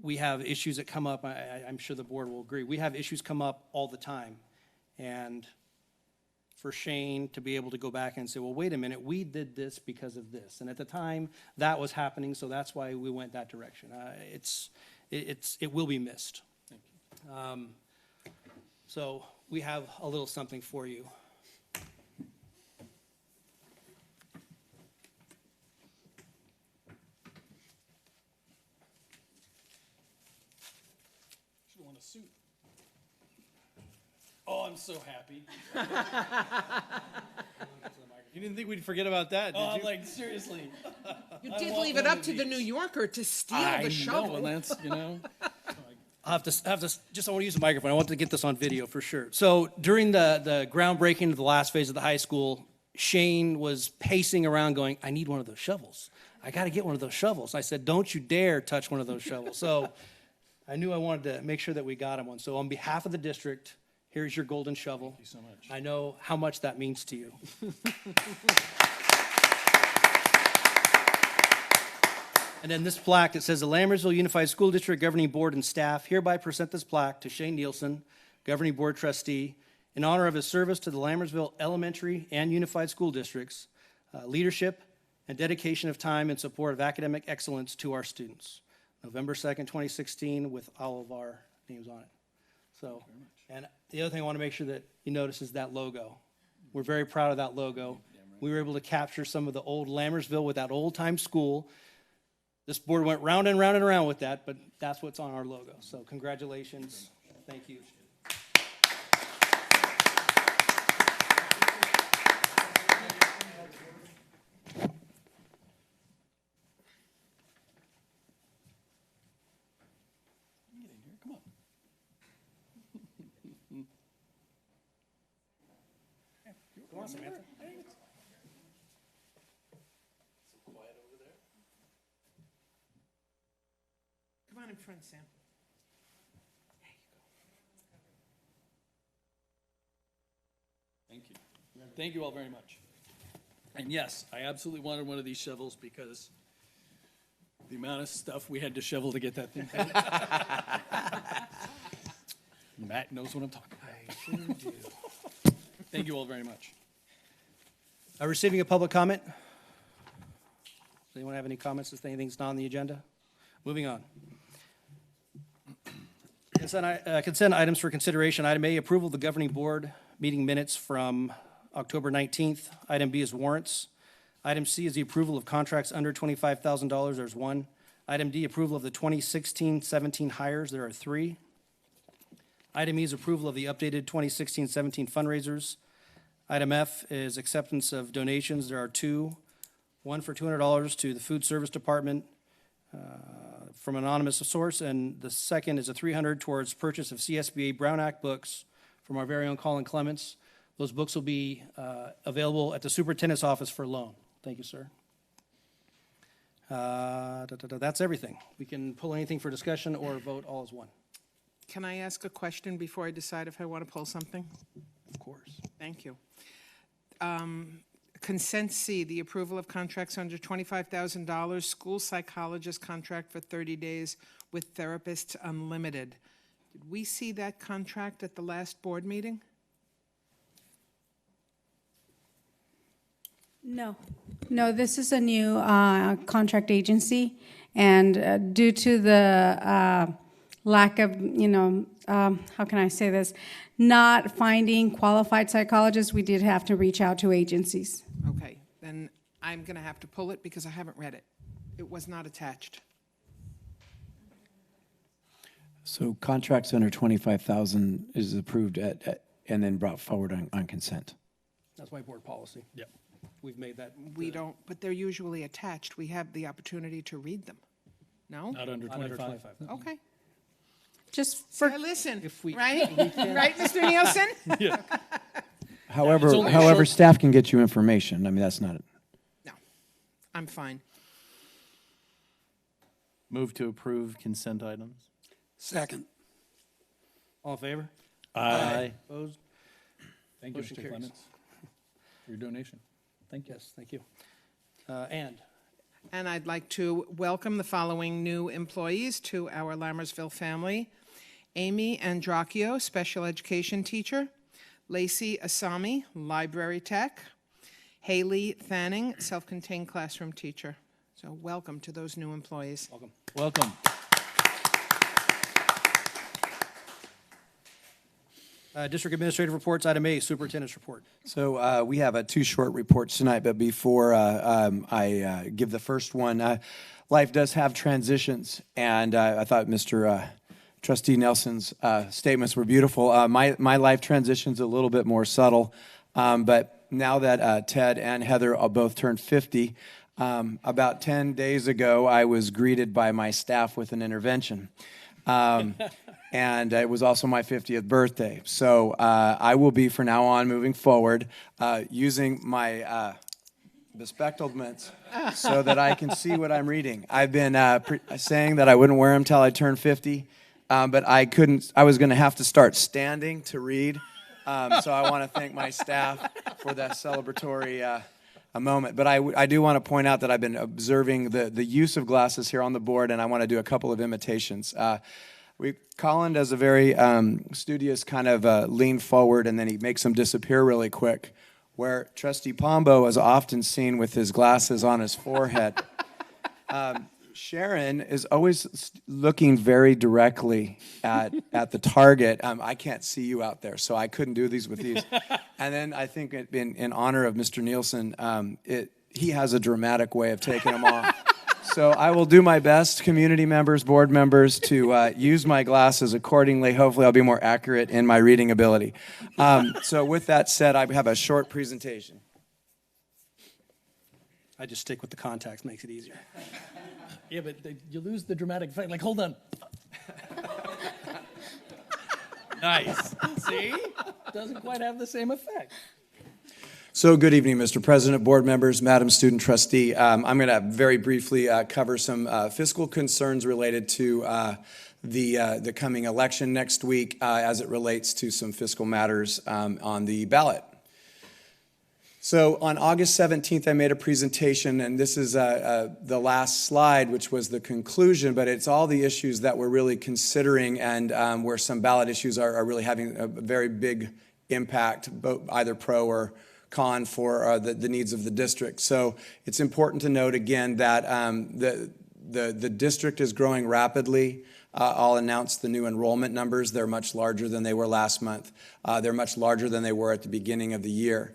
We have issues that come up. I'm sure the board will agree. We have issues come up all the time. And for Shane to be able to go back and say, well, wait a minute, we did this because of this. And at the time, that was happening, so that's why we went that direction. It will be missed. Thank you. So we have a little something for you. Should have worn a suit. Oh, I'm so happy. You didn't think we'd forget about that, did you? Oh, I'm like, seriously. You did leave it up to the New Yorker to steal the shovel. And that's, you know. I want to use the microphone. I want to get this on video for sure. So during the groundbreaking of the last phase of the high school, Shane was pacing around going, I need one of those shovels. I got to get one of those shovels. I said, don't you dare touch one of those shovels. So I knew I wanted to make sure that we got him one. So on behalf of the district, here's your golden shovel. Thank you so much. I know how much that means to you. And then this plaque that says the Lammersville Unified School District Governing Board and staff hereby present this plaque to Shane Nielsen, Governing Board Trustee, in honor of his service to the Lammersville Elementary and Unified School Districts, leadership, and dedication of time in support of academic excellence to our students. November 2nd, 2016, with all of our names on it. So, and the other thing I want to make sure that you notice is that logo. We're very proud of that logo. We were able to capture some of the old Lammersville with that old-time school. This board went round and round and around with that, but that's what's on our logo. So congratulations. Thank you. Come on, Samantha. Come on in front, Sam. Thank you. Thank you all very much. And yes, I absolutely wanted one of these shovels because the amount of stuff we had to shovel to get that thing done. Matt knows what I'm talking about. I sure do. Thank you all very much. Receiving a public comment? Does anyone have any comments as to anything's not on the agenda? Moving on. Consent items for consideration. Item A, approval of the governing board meeting minutes from October 19th. Item B is warrants. Item C is the approval of contracts under $25,000. There's one. Item D, approval of the 2016-17 hires. There are three. Item E is approval of the updated 2016-17 fundraisers. Item F is acceptance of donations. There are two. One for $200 to the food service department from an anonymous source, and the second is a $300 towards purchase of CSBA Brown Act books from our very own Colin Clements. Those books will be available at the superintendent's office for loan. Thank you, sir. That's everything. We can pull anything for discussion or vote all as one. Can I ask a question before I decide if I want to pull something? Of course. Thank you. Consent C, the approval of contracts under $25,000, school psychologist contract for 30 days with Therapists Unlimited. Did we see that contract at the last board meeting? No, this is a new contract agency, and due to the lack of, how can I say this, not finding qualified psychologists, we did have to reach out to agencies. Okay, then I'm going to have to pull it because I haven't read it. It was not attached. So contracts under 25,000 is approved and then brought forward on consent. That's my board policy. Yep. We've made that. We don't, but they're usually attached. We have the opportunity to read them. No? Not under 25. Okay. Just For listen, right? Right, Mr. Nielsen? Yeah. However, staff can get you information. I mean, that's not it. No, I'm fine. Move to approve consent items. Second. All in favor? Aye. Opposed? Thank you, Motion Mr. carries. Clements, for your donation. Thank you. Yes, thank you. And And I'd like to welcome the following new employees to our Lammersville family. Amy Andracchio, special education teacher. Lacey Asami, library tech. Haley Fanning, self-contained classroom teacher. So welcome to those new employees. welcome. Welcome. District administrative reports, item A, superintendent's report. So we have two short reports tonight, but before I give the first one, life does have transitions, and I thought Mr. Trustee Nelson's statements were beautiful. My life transition's a little bit more subtle, but now that Ted and Heather both turned 50, about 10 days ago, I was greeted by my staff with an intervention. And it was also my 50th birthday. So I will be, from now on, moving forward, using my bespectaclements so that I can see what I'm reading. I've been saying that I wouldn't wear them till I turned 50, but I couldn't. I was going to have to start standing to read. So I want to thank my staff for that celebratory a moment. But I do want to point out that I've been observing the use of glasses here on the board, and I want to do a couple of imitations. Colin does a very studious kind of lean forward, and then he makes them disappear really quick, where Trustee Pombo is often seen with his glasses on his forehead. Sharon is always looking very directly at the target. I can't see you out there, so I couldn't do these with these. And then I think in honor of Mr. Nielsen, he has a dramatic way of taking them off. So I will do my best, community members, board members, to use my glasses accordingly. Hopefully I'll be more accurate in my reading ability. So with that said, I have a short presentation. I just stick with the contacts, makes it easier. Yeah, but you lose the dramatic effect. Like, hold on. Nice. See? Doesn't quite have the same effect. So good evening, Mr. President, board members, Madam Student Trustee. I'm going to very briefly cover some fiscal concerns related to the coming election next week as it relates to some fiscal matters on the ballot. So on August 17th, I made a presentation, and this is the last slide, which was the conclusion, but it's all the issues that we're really considering and where some ballot issues are really having a very big impact, both either pro or con for the needs of the district. So it's important to note again that the district is growing rapidly. I'll announce the new enrollment numbers. They're much larger than they were last month. They're much larger than they were at the beginning of the year.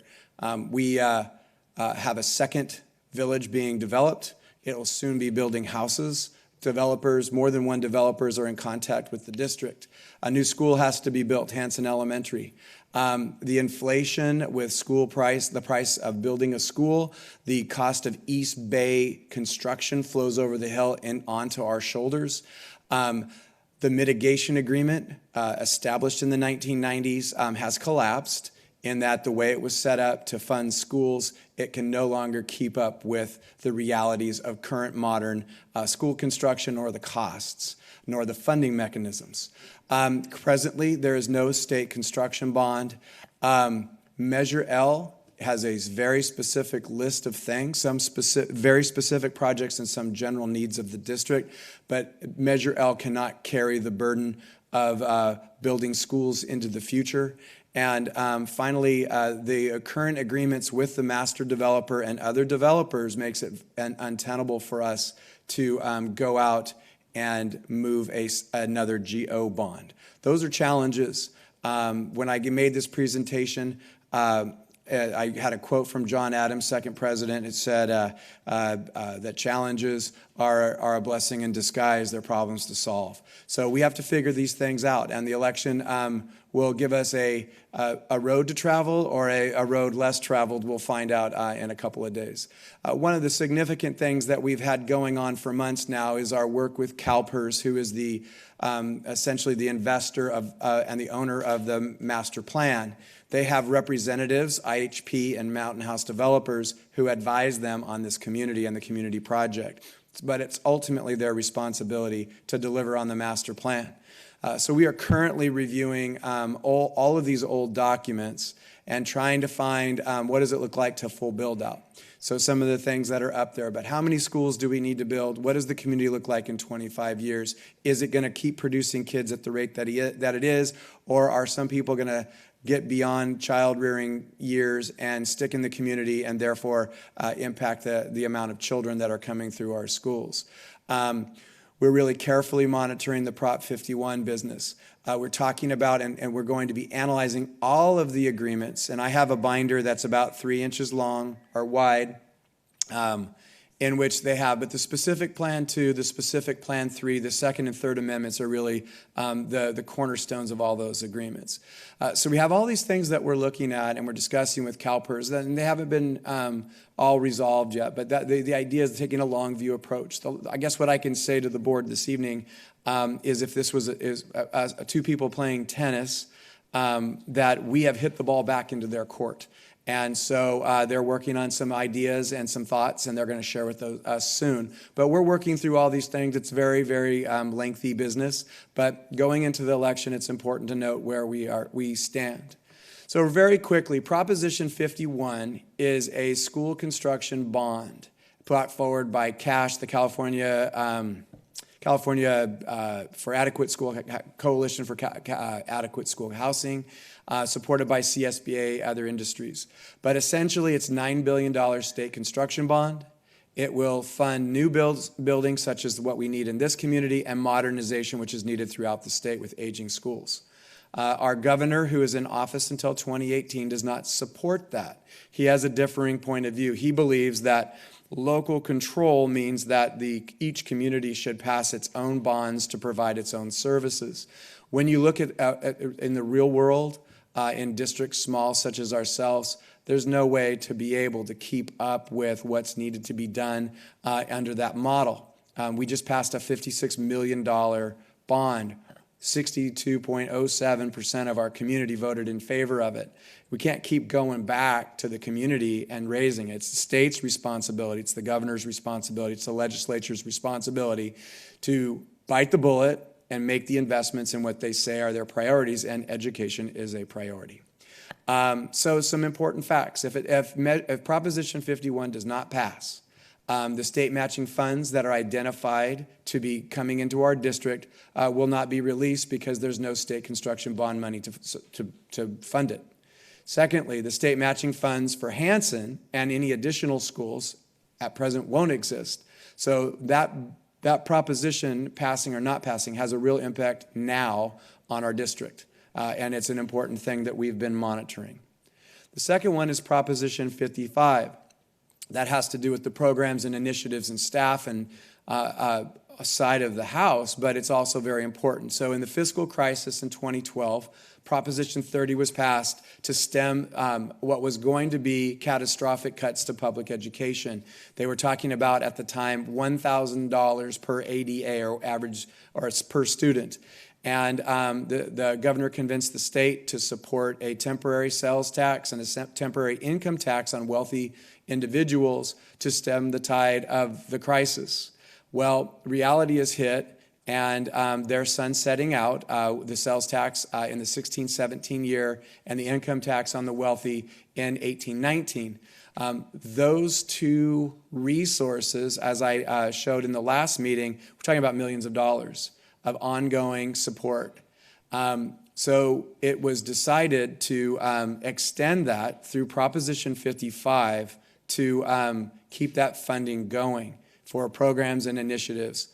We have a second village being developed. It will soon be building houses. Developers, more than one developers are in contact with the district. A new school has to be built, Hanson Elementary. The inflation with school price, the price of building a school, the cost of East Bay construction flows over the hill and onto our shoulders. The mitigation agreement established in the 1990s has collapsed in that the way it was set up to fund schools, it can no longer keep up with the realities of current modern school construction or the costs, nor the funding mechanisms. Presently, there is no state construction bond. Measure L has a very specific list of things, some very specific projects and some general needs of the district, but Measure L cannot carry the burden of building schools into the future. And finally, the current agreements with the master developer and other developers makes it untenable for us to go out and move another GO bond. Those are challenges. When I made this presentation, I had a quote from John Adams, second president. It said that challenges are a blessing in disguise. They're problems to solve. So we have to figure these things out, and the election will give us a road to travel or a road less traveled. We'll find out in a couple of days. One of the significant things that we've had going on for months now is our work with CalPERS, who is the essentially the investor of and the owner of the master plan. They have representatives, IHP and Mountain House developers, who advise them on this community and the community project. But it's ultimately their responsibility to deliver on the master plan. So we are currently reviewing all of these old documents and trying to find what does it look like to full build out. So some of the things that are up there, but how many schools do we need to build? What does the community look like in 25 years? Is it going to keep producing kids at the rate that it is? Or are some people going to get beyond child rearing years and stick in the community and therefore impact the amount of children that are coming through our schools? We're really carefully monitoring the Prop 51 business. We're talking about and we're going to be analyzing all of the agreements. And I have a binder that's about 3 inches long or wide. in which they have, but the specific Plan 2, the specific Plan 3, the Second and Third Amendments are really the cornerstones of all those agreements. So we have all these things that we're looking at and we're discussing with CalPERS, and they haven't been all resolved yet, but the idea is taking a long view approach. I guess what I can say to the board this evening is if this was two people playing tennis, that we have hit the ball back into their court. And so they're working on some ideas and some thoughts, and they're going to share with us soon. But we're working through all these things. It's very, very lengthy business. But going into the election, it's important to note where we stand. So very quickly, Proposition 51 is a school construction bond brought forward by CASH, the California for Adequate School Coalition for Adequate School Housing, supported by CSBA, other industries. But essentially, it's $9 billion state construction bond. It will fund new buildings such as what we need in this community and modernization, which is needed throughout the state with aging schools. Our governor, who is in office until 2018, does not support that. He has a differing point of view. He believes that local control means that each community should pass its own bonds to provide its own services. When you look at in the real world, in districts small such as ourselves, there's no way to be able to keep up with what's needed to be done under that model. We just passed a $56 million bond. 62.07% of our community voted in favor of it. We can't keep going back to the community and raising it. It's the state's responsibility, it's the governor's responsibility, it's the legislature's responsibility to bite the bullet and make the investments in what they say are their priorities, and education is a priority. So some important facts. If Proposition 51 does not pass, the state matching funds that are identified to be coming into our district will not be released because there's no state construction bond money to fund it. Secondly, the state matching funds for Hanson and any additional schools at present won't exist. So that proposition, passing or not passing, has a real impact now on our district. And it's an important thing that we've been monitoring. The second one is Proposition 55. That has to do with the programs and initiatives and staff and a side of the House, but it's also very important. So in the fiscal crisis in 2012, Proposition 30 was passed to stem what was going to be catastrophic cuts to public education. They were talking about, at the time, $1,000 per ADA or average, or per student. And the governor convinced the state to support a temporary sales tax and a temporary income tax on wealthy individuals to stem the tide of the crisis. Well, reality has hit, and they're sunsetting out the sales tax in the 16-17 year and the income tax on the wealthy in 18-19. Those two resources, as I showed in the last meeting, we're talking about millions of dollars of ongoing support. So it was decided to extend that through Proposition 55 to keep that funding going for programs and initiatives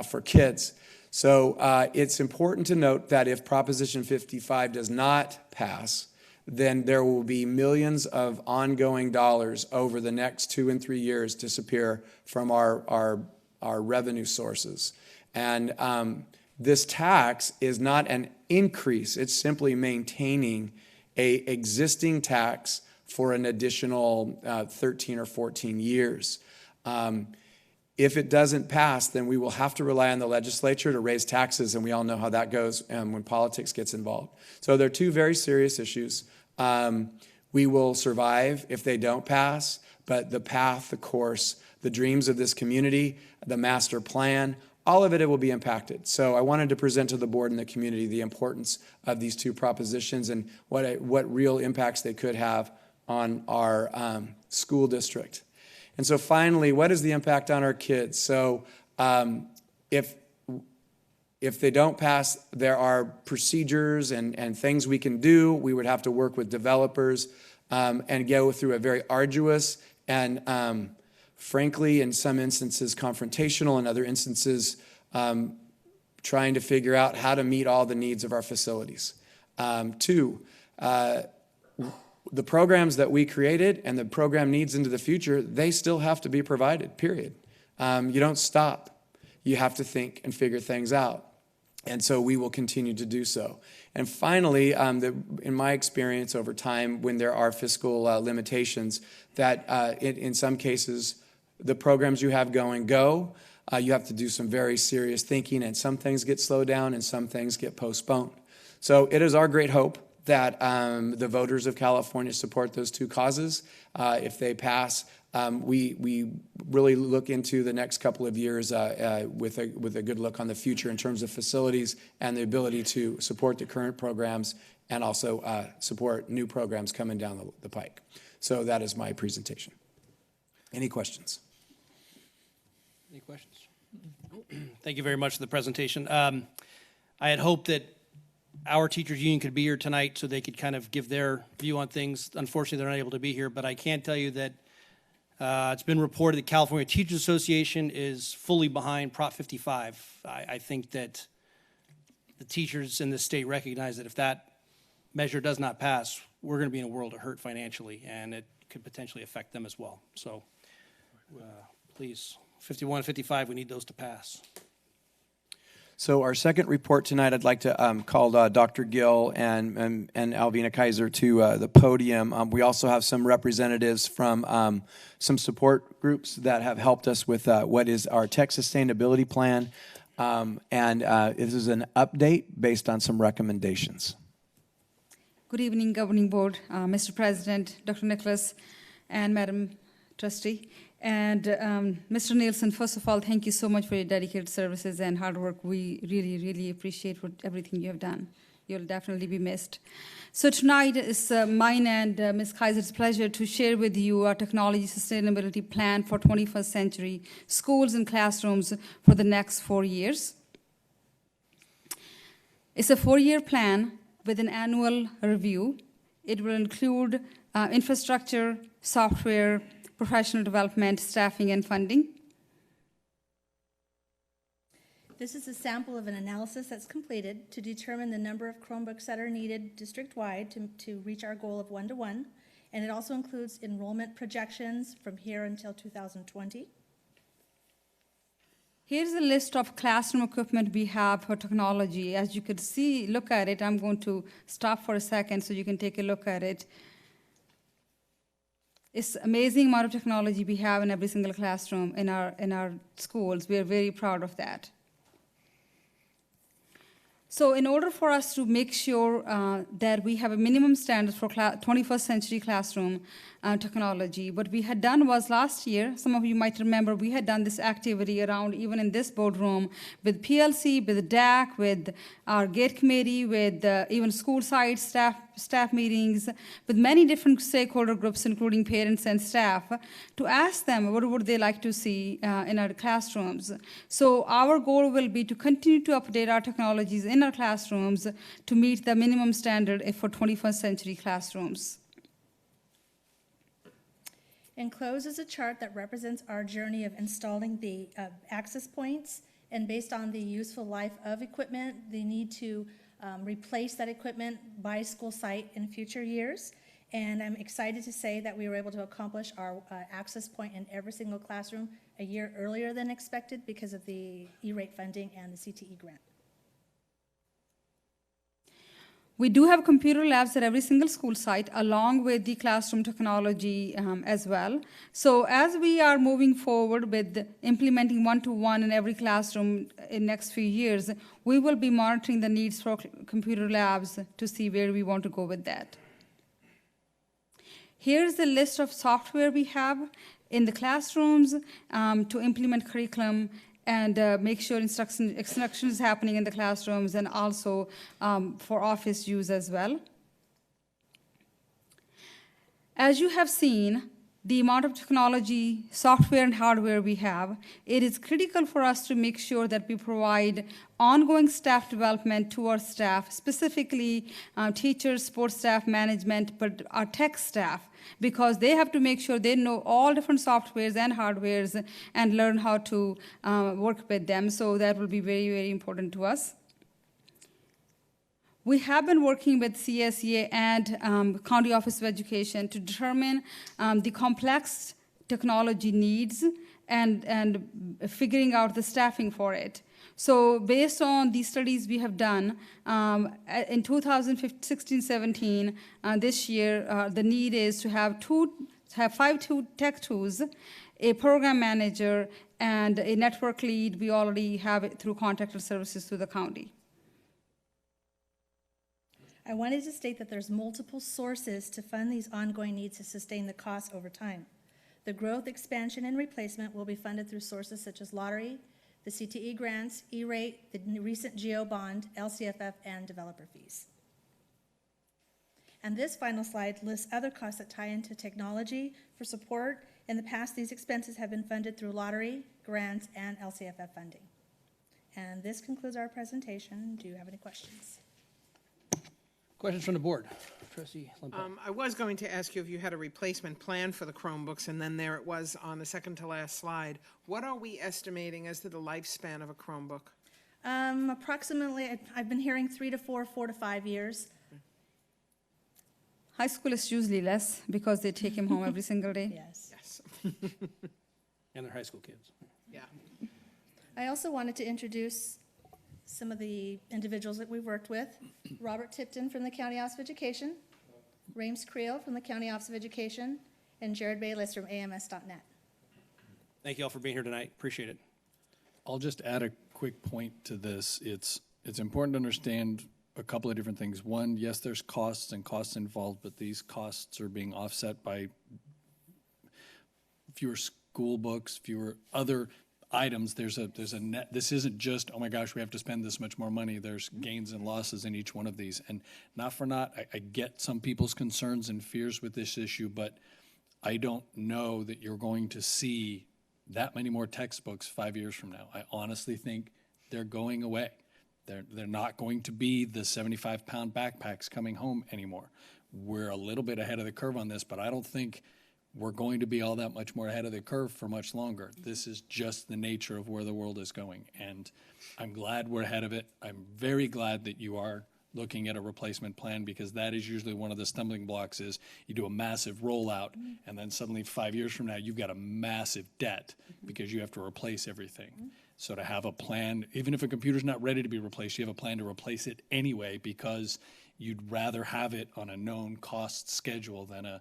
for kids. So it's important to note that if Proposition 55 does not pass, then there will be millions of ongoing dollars over the next 2 and 3 years disappear from our revenue sources. And this tax is not an increase, it's simply maintaining an existing tax for an additional 13 or 14 years. If it doesn't pass, then we will have to rely on the legislature to raise taxes, and we all know how that goes when politics gets involved. So there are two very serious issues. We will survive if they don't pass, but the path, the course, the dreams of this community, the master plan, all of it will be impacted. So I wanted to present to the board and the community the importance of these two propositions and what real impacts they could have on our school district. And so finally, what is the impact on our kids? So if they don't pass, there are procedures and things we can do. We would have to work with developers and go through a very arduous and frankly, in some instances, confrontational, in other instances, trying to figure out how to meet all the needs of our facilities. Two, The programs that we created and the program needs into the future, they still have to be provided, period. You don't stop. You have to think and figure things out. And so we will continue to do so. And finally, in my experience over time, when there are fiscal limitations, that in some cases, the programs you have going go. You have to do some very serious thinking, and some things get slowed down and some things get postponed. So it is our great hope that the voters of California support those two causes. If they pass, we really look into the next couple of years with a good look on the future in terms of facilities and the ability to support the current programs and also support new programs coming down the pike. So that is my presentation. Any questions? Any questions? Thank you very much for the presentation. I had hoped that our teachers union could be here tonight so they could kind of give their view on things. Unfortunately, they're not able to be here, but I can tell you that it's been reported that California Teachers Association is fully behind Prop 55. I think that the teachers in this state recognize that if that measure does not pass, we're going to be in a world of hurt financially, and it could potentially affect them as well. So please, 51 and 55, we need those to pass. So our second report tonight, I'd like to call Dr. Gill and Alvina Kaiser to the podium. We also have some representatives from some support groups that have helped us with what is our tech sustainability plan. And this is an update based on some recommendations. Good evening, Governing Board, Mr. President, Dr. Nicholas, and Madam Trustee. And Mr. Nielsen, first of all, thank you so much for your dedicated services and hard work. We really, really appreciate everything you have done. You'll definitely be missed. So tonight is mine and Ms. Kaiser's pleasure to share with you our technology sustainability plan for 21st century schools and classrooms for the next 4 years. It's a 4-year plan with an annual review. It will include infrastructure, software, professional development, staffing, and funding. This is a sample of an analysis that's completed to determine the number of Chromebooks that are needed district-wide to reach our goal of 1-to-1, and it also includes enrollment projections from here until 2020. Here's a list of classroom equipment we have for technology. As you could see, look at it. I'm going to stop for a second so you can take a look at it. It's amazing amount of technology we have in every single classroom in our schools. We are very proud of that. So in order for us to make sure that we have a minimum standard for 21st century classroom technology, what we had done was last year, some of you might remember, we had done this activity around even in this boardroom with PLC, with DAC, with our GATE committee, with even school side staff meetings, with many different stakeholder groups, including parents and staff, to ask them what would they like to see in our classrooms. So our goal will be to continue to update our technologies in our classrooms to meet the minimum standard for 21st century classrooms. Enclosed is a chart that represents our journey of installing the access points, and based on the useful life of equipment, the need to replace that equipment by school site in future years. And I'm excited to say that we were able to accomplish our access point in every single classroom a year earlier than expected because of the E-rate funding and the CTE grant. We do have computer labs at every single school site, along with the classroom technology as well. So as we are moving forward with implementing 1-to-1 in every classroom in next few years, we will be monitoring the needs for computer labs to see where we want to go with that. Here's the list of software we have in the classrooms to implement curriculum and make sure instruction is happening in the classrooms, and also for office use as well. As you have seen, the amount of technology, software, and hardware we have, it is critical for us to make sure that we provide ongoing staff development to our staff, specifically teachers, sports staff, management, but our tech staff, because they have to make sure they know all different softwares and hardwares and learn how to work with them. So that will be very, very important to us. We have been working with CSEA and County Office of Education to determine the complex technology needs and figuring out the staffing for it. So based on these studies we have done, in 2016-17, this year, the need is to have 5 tech tools, a program manager, and a network lead. We already have it through contracted services through the county. I wanted to state that there's multiple sources to fund these ongoing needs to sustain the costs over time. The growth, expansion, and replacement will be funded through sources such as lottery, the CTE grants, E-rate, the recent GEO bond, LCFF, and developer fees. And this final slide lists other costs that tie into technology for support. In the past, these expenses have been funded through lottery, grants, and LCFF funding. And this concludes our presentation. Do you have any questions? Questions from the board? Trustee Lampert. I was going to ask you if you had a replacement plan for the Chromebooks, and then there it was on the second to last slide. What are we estimating as to the lifespan of a Chromebook? Approximately, I've been hearing 3 to 4, 4 to 5 years. High school is usually less because they take him home every single day. Yes. Yes. And they're high school kids. Yeah. I also wanted to introduce some of the individuals that we've worked with. Robert Tipton from the County Office of Education, Rames Creel from the County Office of Education, and Jared Bayless from AMS.net. Thank you all for being here tonight. Appreciate it. I'll just add a quick point to this. It's important to understand a couple of different things. One, yes, there's costs and costs involved, but these costs are being offset by fewer school books, fewer other items. There's a net. This isn't just, oh my gosh, we have to spend this much more money. There's gains and losses in each one of these. And not for naught, I get some people's concerns and fears with this issue, but I don't know that you're going to see that many more textbooks 5 years from now. I honestly think they're going away. They're not going to be the 75-pound backpacks coming home anymore. We're a little bit ahead of the curve on this, but I don't think we're going to be all that much more ahead of the curve for much longer. This is just the nature of where the world is going, and I'm glad we're ahead of it. I'm very glad that you are looking at a replacement plan, because that is usually one of the stumbling blocks. Is you do a massive rollout, and then suddenly 5 years from now you've got a massive debt because you have to replace everything. So to have a plan, even if a computer's not ready to be replaced, you have a plan to replace it anyway, because you'd rather have it on a known cost schedule than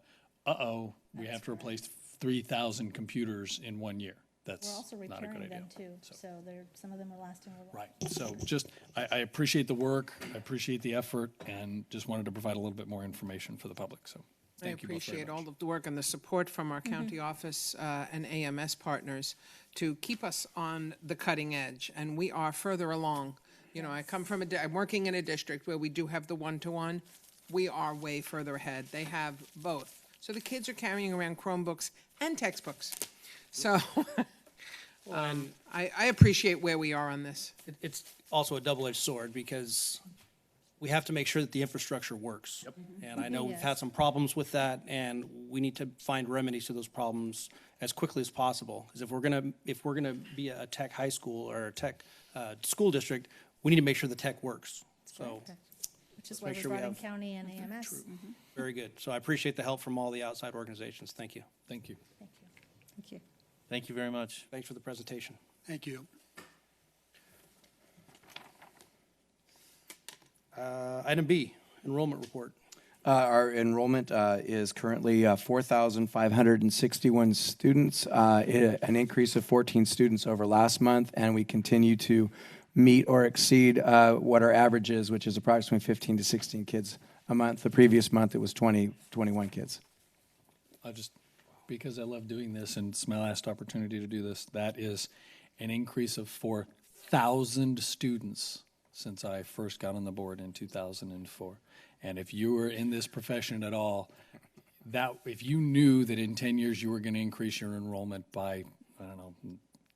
we have to replace 3,000 computers in 1 year. That's We're also not a good repairing idea. them too, so some of them are lasting a while. Right. So just, I appreciate the work, I appreciate the effort, and just wanted to provide a little bit more information for the public. So I thank you both very appreciate much. all of the work and the support from our county office and AMS partners to keep us on the cutting edge, and we are further along. You know, I come from I'm working in a district where we do have the one-to-one. We are way further ahead. They have both. So the kids are carrying around Chromebooks and textbooks. So I appreciate where we are on this. It's also a double-edged sword, because we have to make sure that the infrastructure works. Yep. And I know we've had some problems with that, and we need to find remedies to those problems as quickly as possible. Because if we're gonna be a tech high school or a tech school district, we need to make sure the tech works. So, Which is let's why make we sure we brought in have- county and AMS. very good. So I appreciate the help from all the outside organizations. Thank you. Thank you. Thank you. Thank you very much. Thanks for the presentation. Thank you. Item B, enrollment report. Our enrollment is currently 4,561 students, an increase of 14 students over last month, and we continue to meet or exceed what our average is, which is approximately 15 to 16 kids a month. The previous month it was 21 kids. Because I love doing this and it's my last opportunity to do this, that is an increase of 4,000 students since I first got on the board in 2004. And if you were in this profession at all, if you knew that in 10 years you were going to increase your enrollment by,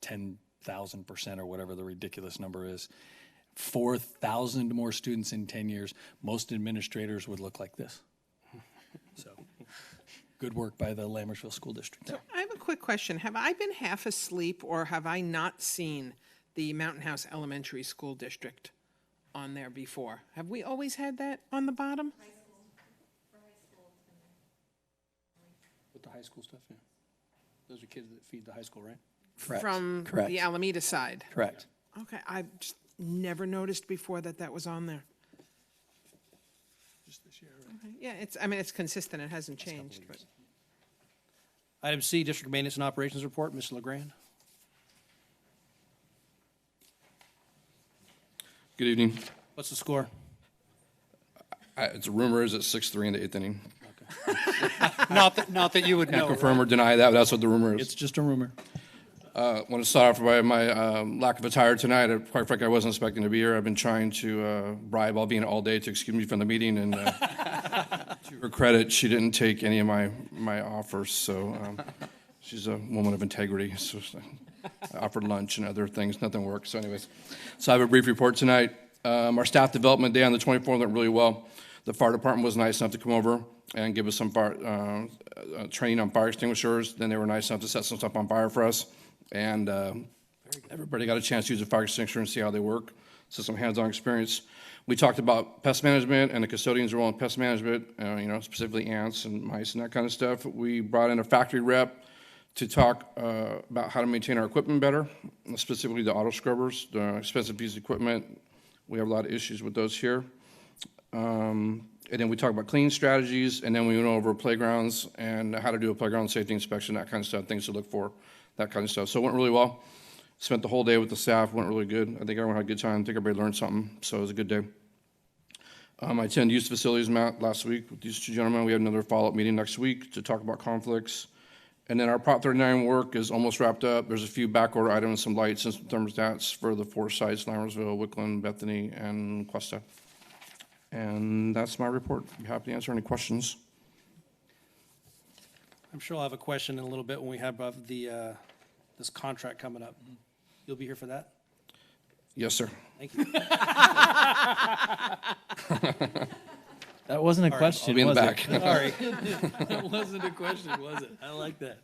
10,000% or whatever the ridiculous number is, 4,000 more students in 10 years, most administrators would look like this. So good work by the Lammersville School District there. So I have a quick question. Have I been half asleep, or have I not seen the Mountain House Elementary School District on there before. Have we always had that on the bottom? With the high school stuff, yeah. Those are kids that feed the high school, right? Correct. From Correct. the Alameda side? Correct. Okay, I just never noticed before that was on there. Just this year, right? Okay, yeah, it's consistent, it hasn't changed, but. Item C, District Maintenance and Operations Report, Mr. LeGrand. Good evening. What's the score? It's a rumor, is it 6-3 in the 8th inning? Not that you would Can't know. confirm or deny that, but that's what the rumor is. It's just a rumor. I want to start off by my lack of attire tonight. Quite frankly, I wasn't expecting to be here. I've been trying to bribe Alvina all day to excuse me from the meeting, and to her credit, she didn't take any of my offers. So she's a woman of integrity. So I offered lunch and other things. Nothing worked. So anyways, so I have a brief report tonight. Our staff development day on the 24th went really well. The fire department was nice enough to come over and give us some fire, training on fire extinguishers. Then they were nice enough to set some stuff on fire for us. And everybody got a chance to use a fire extinguisher and see how they work. So some hands-on experience. We talked about pest management and the custodian's role in pest management, specifically ants and mice and that kind of stuff. We brought in a factory rep to talk about how to maintain our equipment better, specifically the auto scrubbers, the expensive piece of equipment. We have a lot of issues with those here. And then we talked about cleaning strategies, and then we went over playgrounds and how to do a playground safety inspection, that kind of stuff, things to look for, that kind of stuff. So it went really well. Spent the whole day with the staff, went really good. I think everyone had a good time. I think everybody learned something, so it was a good day. I attended youth facilities last week with these two gentlemen. We have another follow-up meeting next week to talk about conflicts. And then our Prop 39 work is almost wrapped up. There's a few backorder items, some lights and some thermostats for the 4 sites, Lammersville, Wickland, Bethany, and Cuesta. And that's my report. I'd be happy to answer any questions. I'm sure I'll have a question in a little bit when we have this contract coming up. You'll be here for that? Yes, sir. Thank you. That wasn't a All right, question, I'll be in the was back. it? Sorry. That wasn't a question, was it? I like that.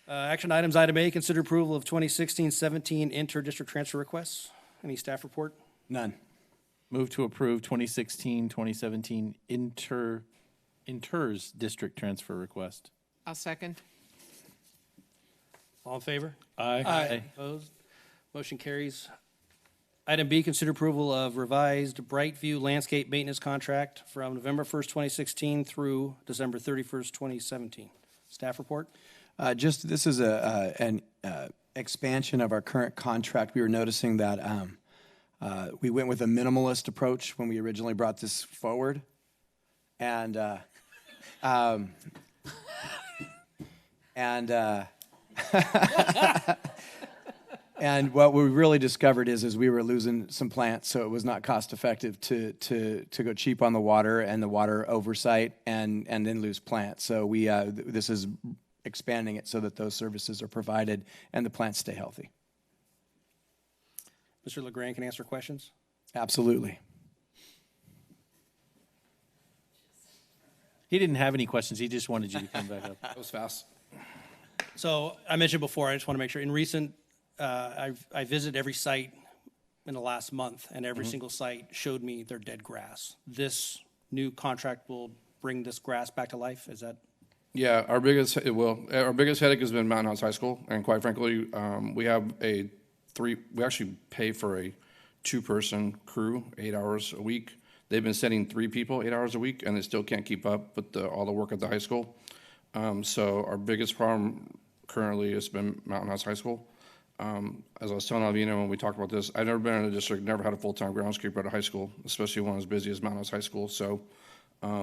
Action items, item A, consider approval of 2016-17 inter-district transfer requests. Any staff report? None. Move to approve 2016-2017 Inters district transfer request. I'll second. All in favor? Aye. Opposed? Motion carries. Item B, consider approval of revised Brightview landscape maintenance contract from November 1st, 2016 through December 31st, 2017. Staff report? This is an expansion of our current contract. We were noticing that we went with a minimalist approach when we originally brought this forward. And and what we really discovered is we were losing some plants, so it was not cost effective to go cheap on the water and the water oversight and then lose plants. So we this is expanding it so that those services are provided and the plants stay healthy. Mr. LeGrand can answer questions. Absolutely. He didn't have any questions. He just wanted you to come back up. That was fast. So I mentioned before, I just want to make sure, in recent, I visited every site in the last month, and every single site showed me their dead grass. This new contract will bring this grass back to life, is that? Yeah, our biggest headache has been Mountain House High School, and quite frankly, we actually pay for a 2-person crew, 8 hours a week. They've been sending 3 people 8 hours a week, and they still can't keep up with all the work at the high school. So our biggest problem currently has been Mountain House High School. As I was telling Alvina when we talked about this, I've never been in a district, never had a full-time groundskeeper at a high school, especially one as busy as Mountain House High School. So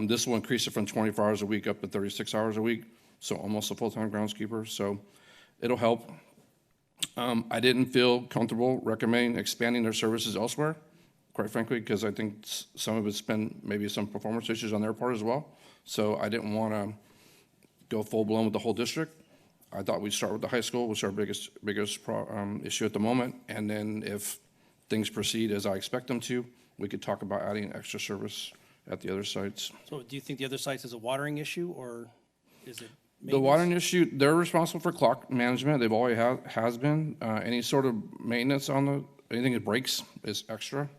this will increase it from 24 hours a week up to 36 hours a week, so almost a full-time groundskeeper. So it'll help. I didn't feel comfortable recommending expanding their services elsewhere, quite frankly, because I think some of it's been maybe some performance issues on their part as well. So I didn't want to go full-blown with the whole district. I thought we'd start with the high school, which is our biggest issue at the moment, and then if things proceed as I expect them to, we could talk about adding extra service at the other sites. So do you think the other sites is a watering issue, or is it maintenance? The watering issue, they're responsible for clock management. They've always has been. Any sort of maintenance on anything that breaks is extra.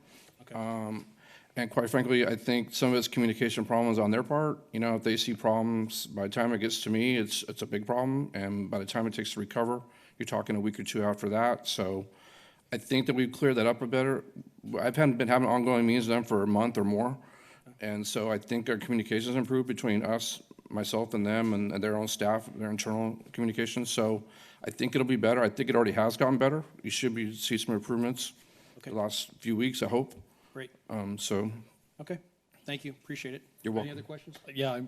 And quite frankly, I think some of it's communication problems on their part. You know, if they see problems, by the time it gets to me, it's a big problem. And by the time it takes to recover, you're talking a week or two after that. So I think that we've cleared that up a better. I've been having ongoing meetings with them for a month or more. And so I think our communications improved between us, myself and them and their own staff, their internal communications. So I think it'll be better. I think it already has gotten better. You should see some improvements the last few weeks, I hope. Great. So. Okay. Thank you. Appreciate it. You're welcome. Any other questions? Yeah,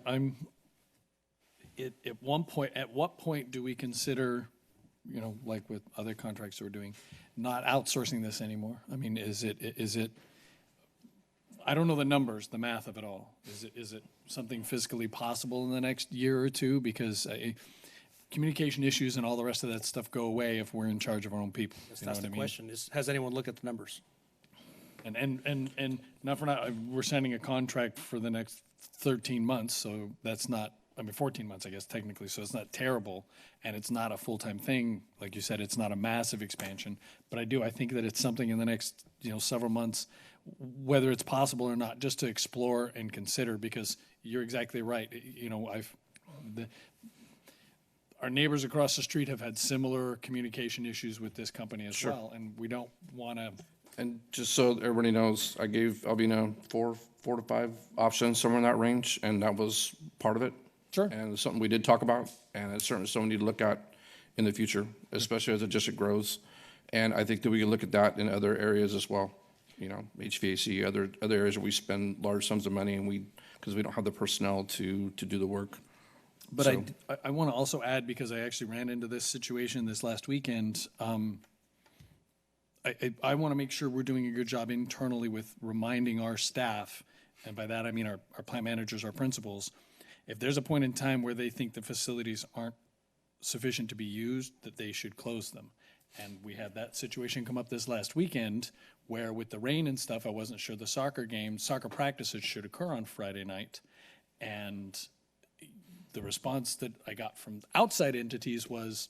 at what point do we consider, you know, like with other contracts that we're doing, not outsourcing this anymore? I mean, is it, I don't know the numbers, the math of it all. Is it something fiscally possible in the next year or two? Because communication issues and all the rest of that stuff go away if we're in charge of our own people. That's the question. Has anyone looked at the numbers? And not for not, we're signing a contract for the next 13 months, so that's not, 14 months, I guess, technically, so it's not terrible, and it's not a full-time thing. Like you said, it's not a massive expansion, but I think that it's something in the next, several months, whether it's possible or not, just to explore and consider, because you're exactly right. Our neighbors across the street have had similar communication issues with this company as well, and we don't want to. And just so everybody knows, I'll be 4 to 5 options, somewhere in that range, and that was part of it. Sure. And it's something we did talk about, and it's certainly something we need to look at in the future, especially as the district grows. And I think that we can look at that in other areas as well. HVAC, other areas where we spend large sums of money, and because we don't have the personnel to do the work. But so. I want to also add, because I actually ran into this situation this last weekend. I want to make sure we're doing a good job internally with reminding our staff, and by that I mean our plant managers, our principals, if there's a point in time where they think the facilities aren't sufficient to be used, that they should close them. And we had that situation come up this last weekend where with the rain and stuff, I wasn't sure the soccer practices should occur on Friday night. And the response that I got from outside entities was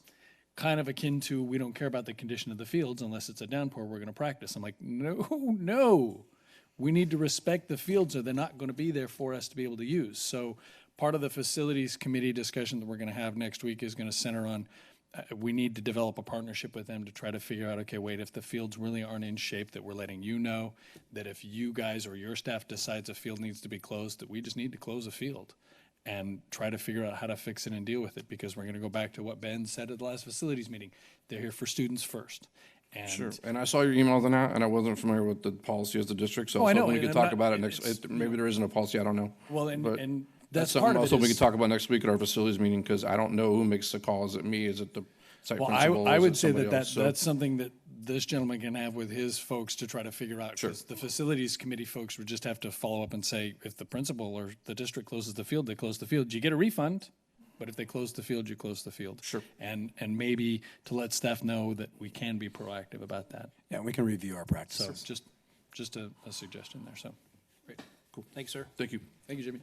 kind of akin to, we don't care about the condition of the fields unless it's a downpour, we're going to practice. I'm like, no. We need to respect the fields or they're not going to be there for us to be able to use. So part of the facilities committee discussion that we're going to have next week is going to center on we need to develop a partnership with them to try to figure out, okay, wait, if the fields really aren't in shape, that we're letting you know, that if you guys or your staff decides a field needs to be closed, that we just need to close a field and try to figure out how to fix it and deal with it, because we're going to go back to what Ben said at the last facilities meeting. They're here for students first. And sure. And I saw your emails on that, and I wasn't familiar with the policy as the district, so I know, we could talk about it next. Maybe there isn't a policy, I don't know. Well, but and that's something part of it. Also, we could talk about next week at our facilities meeting, because I don't know who makes the call. Is it me? Is it the site principal? I would say that's something that this gentleman can have with his folks to try to figure out. Sure. The facilities committee folks would just have to follow up and say, if the principal or the district closes the field, they close the field. You get a refund, but if they close the field, you close the field. Sure. And maybe to let staff know that we can be proactive about that. Yeah, we can review our practices. So just a suggestion there. So great. Cool. Thanks, sir. Thank you. Thank you, Jimmy.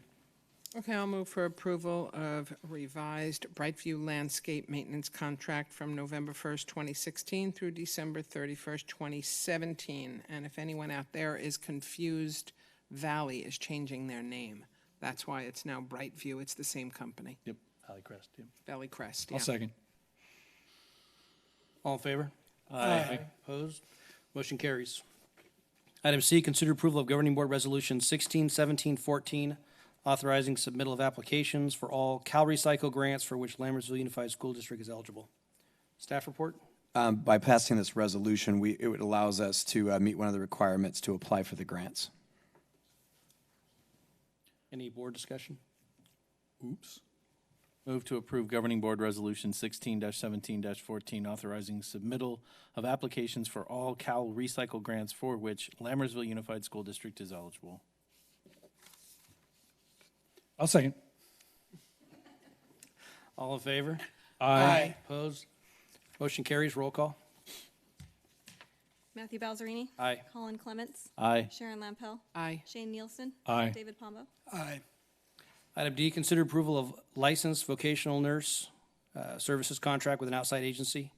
Okay, I'll move for approval of revised Brightview landscape maintenance contract from November 1st, 2016 through December 31st, 2017. And if anyone out there is confused, Valley is changing their name. That's why it's now Brightview. It's the same company. Yep. Valley Crest. Yep. Valley Crest, yeah. I'll second. All in favor? Aye. Opposed? Motion carries. Item C, consider approval of Governing Board Resolution 161714, authorizing submittal of applications for all Cal Recycle grants for which Lammersville Unified School District is eligible. Staff report? By passing this resolution, it allows us to meet one of the requirements to apply for the grants. Any board discussion? Oops. Move to approve Governing Board Resolution 16-17-14, authorizing submittal of applications for all Cal Recycle grants for which Lammersville Unified School District is eligible. I'll second. All in favor? Aye. Opposed? Motion carries. Roll call. Matthew Balzerini. Aye. Colin Clements. Aye. Sharon Lampel. Aye. Shane Nielsen. Aye. David Pombo. Aye. Item D, consider approval of licensed vocational nurse services contract with an outside agency.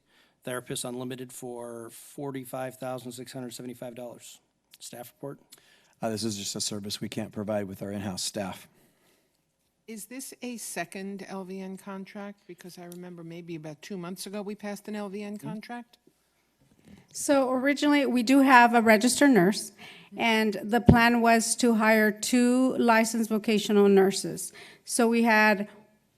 Therapists Unlimited for $45,675. Staff report? This is just a service we can't provide with our in-house staff. Is this a second LVN contract? Because I remember maybe about 2 months ago, we passed an LVN contract. So originally, we do have a registered nurse, and the plan was to hire 2 licensed vocational nurses. So we had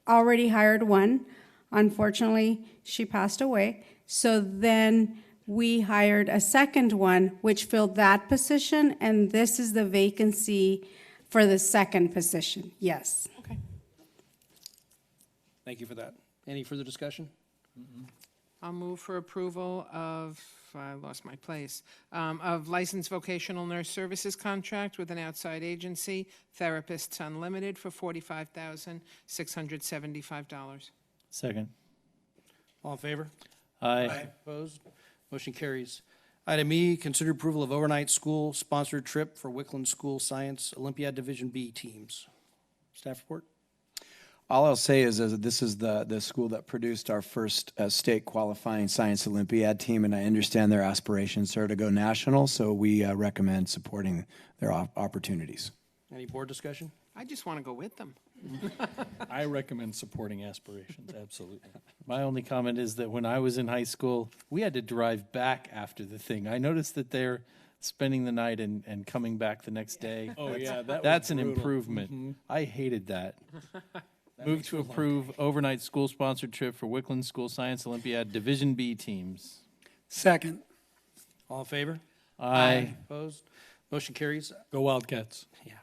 already hired one. Unfortunately, she passed away. So then we hired a second one, which filled that position, and this is the vacancy for the second position, yes. Okay. Thank you for that. Any further discussion? I'll move for approval of, I lost my place, of licensed vocational nurse services contract with an outside agency, Therapists Unlimited, for $45,675. Second. All in favor? Aye. Opposed? Motion carries. Item E, consider approval of overnight school sponsored trip for Wickland School Science Olympiad Division B teams. Staff report? All I'll say is that this is the school that produced our first state qualifying Science Olympiad team, and I understand their aspirations are to go national, so we recommend supporting their opportunities. Any board discussion? I just want to go with them. I recommend supporting aspirations, absolutely. My only comment is that when I was in high school, we had to drive back after the thing. I noticed that they're spending the night and coming back the next day. Oh, yeah, that was That's an brutal. improvement. Mhm. I hated that. Move to approve overnight school-sponsored trip for Wickland School Science Olympiad Division B teams. Second. All in favor? Aye. Opposed? Motion carries. Go Wildcats. Yeah.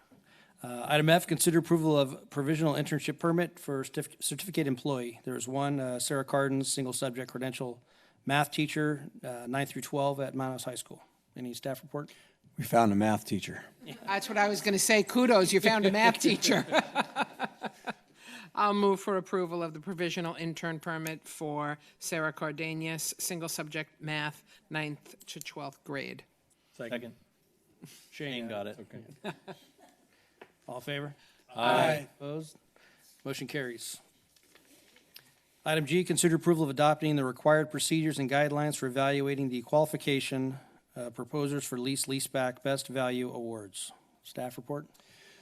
Item F, consider approval of provisional internship permit for certificate employee. There is one, Sarah Cardin, single subject credential math teacher, 9 through 12 at Mount House High School. Any staff report? We found a math teacher. That's what I was going to say. Kudos, you found a math teacher. I'll move for approval of the provisional intern permit for Sarah Cardenas, single subject math, 9th to 12th grade. Second. Shane got it. Okay. All in favor? Aye. Opposed? Motion carries. Item G, consider approval of adopting the required procedures and guidelines for evaluating the qualification proposers for leaseback best value awards. Staff report?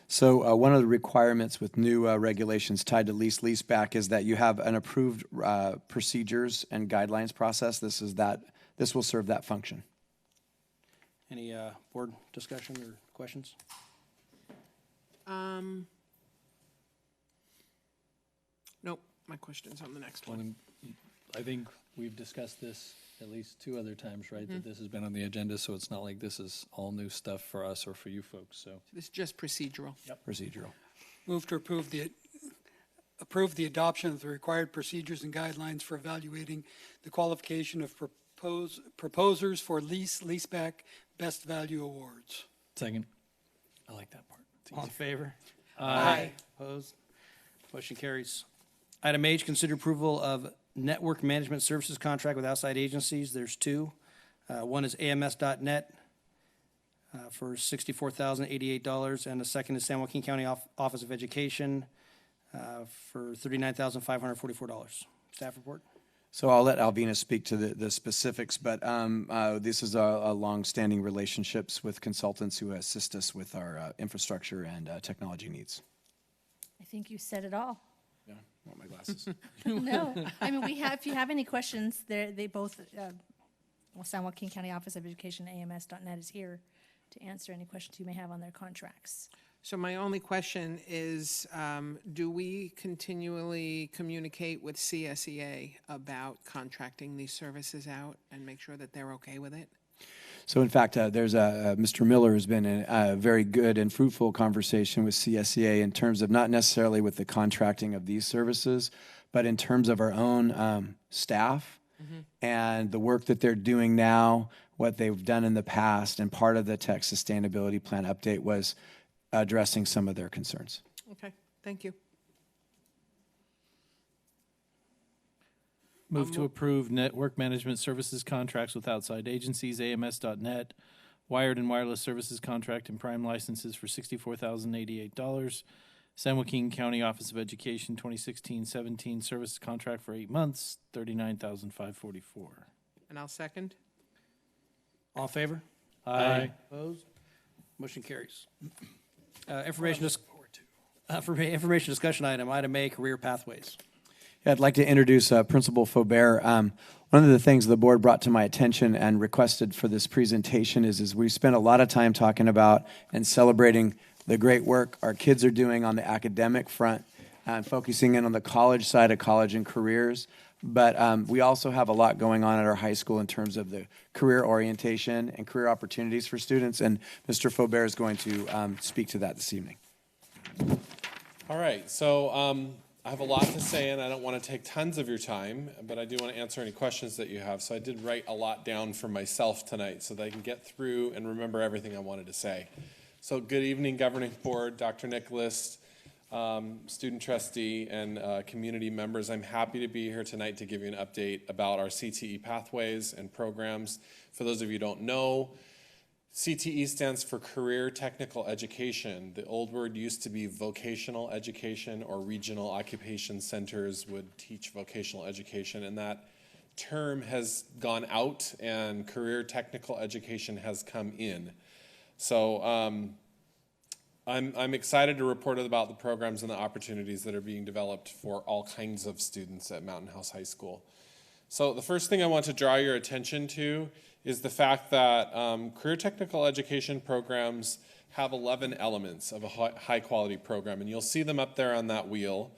So one of the requirements with new regulations tied to leaseback is that you have an approved procedures and guidelines process. This will serve that function. Any board discussion or questions? Nope, my question's on the next one. I think we've discussed this at least 2 other times, right? That this has been on the agenda, so it's not like this is all new stuff for us or for you folks, so. This is just procedural. Yep. Procedural. Move to approve the adoption of the required procedures and guidelines for evaluating the qualification of proposers for leaseback best value awards. Second. I like that part. All in favor? Aye. Opposed? Motion carries. Item H, consider approval of network management services contract with outside agencies. There's 2. One is AMS.net for $64,088, and the second is San Joaquin County Office of Education for $39,544. Staff report? So I'll let Alvina speak to the specifics, but this is a long-standing relationships with consultants who assist us with our infrastructure and technology needs. I think you said it all. Yeah, I want my glasses. No, I mean, if you have any questions, they both, San Joaquin County Office of Education, AMS.net is here to answer any questions you may have on their contracts. So my only question is, do we continually communicate with CSEA about contracting these services out and make sure that they're okay with it? So in fact, there's Mr. Miller has been in a very good and fruitful conversation with CSEA in terms of not necessarily with the contracting of these services, but in terms of our own staff and the work that they're doing now, what they've done in the past, and part of the tech sustainability plan update was addressing some of their concerns. Okay, thank you. Move to approve network management services contracts with outside agencies, AMS.net, wired and wireless services contract and prime licenses for $64,088. San Joaquin County Office of Education 2016-17 services contract for 8 months, $39,544. And I'll second. All in favor? Aye. Opposed? Motion carries. Information discussion item A, career pathways. Yeah, I'd like to introduce Principal Faubert. One of the things the board brought to my attention and requested for this presentation is we spent a lot of time talking about and celebrating the great work our kids are doing on the academic front and focusing in on the college side of college and careers. But we also have a lot going on at our high school in terms of the career orientation and career opportunities for students, and Mr. Faubert is going to speak to that this evening. All right, so I have a lot to say, and I don't want to take tons of your time, but I do want to answer any questions that you have. So I did write a lot down for myself tonight so that I can get through and remember everything I wanted to say. So good evening, Governing Board, Dr. Nicholas, student trustee, and community members. I'm happy to be here tonight to give you an update about our CTE pathways and programs. For those of you who don't know, CTE stands for Career Technical Education. The old word used to be vocational education, or regional occupation centers would teach vocational education, and that term has gone out and career technical education has come in. So I'm excited to report about the programs and the opportunities that are being developed for all kinds of students at Mountain House High School. So the first thing I want to draw your attention to is the fact that career technical education programs have 11 elements of a high quality program, and you'll see them up there on that wheel.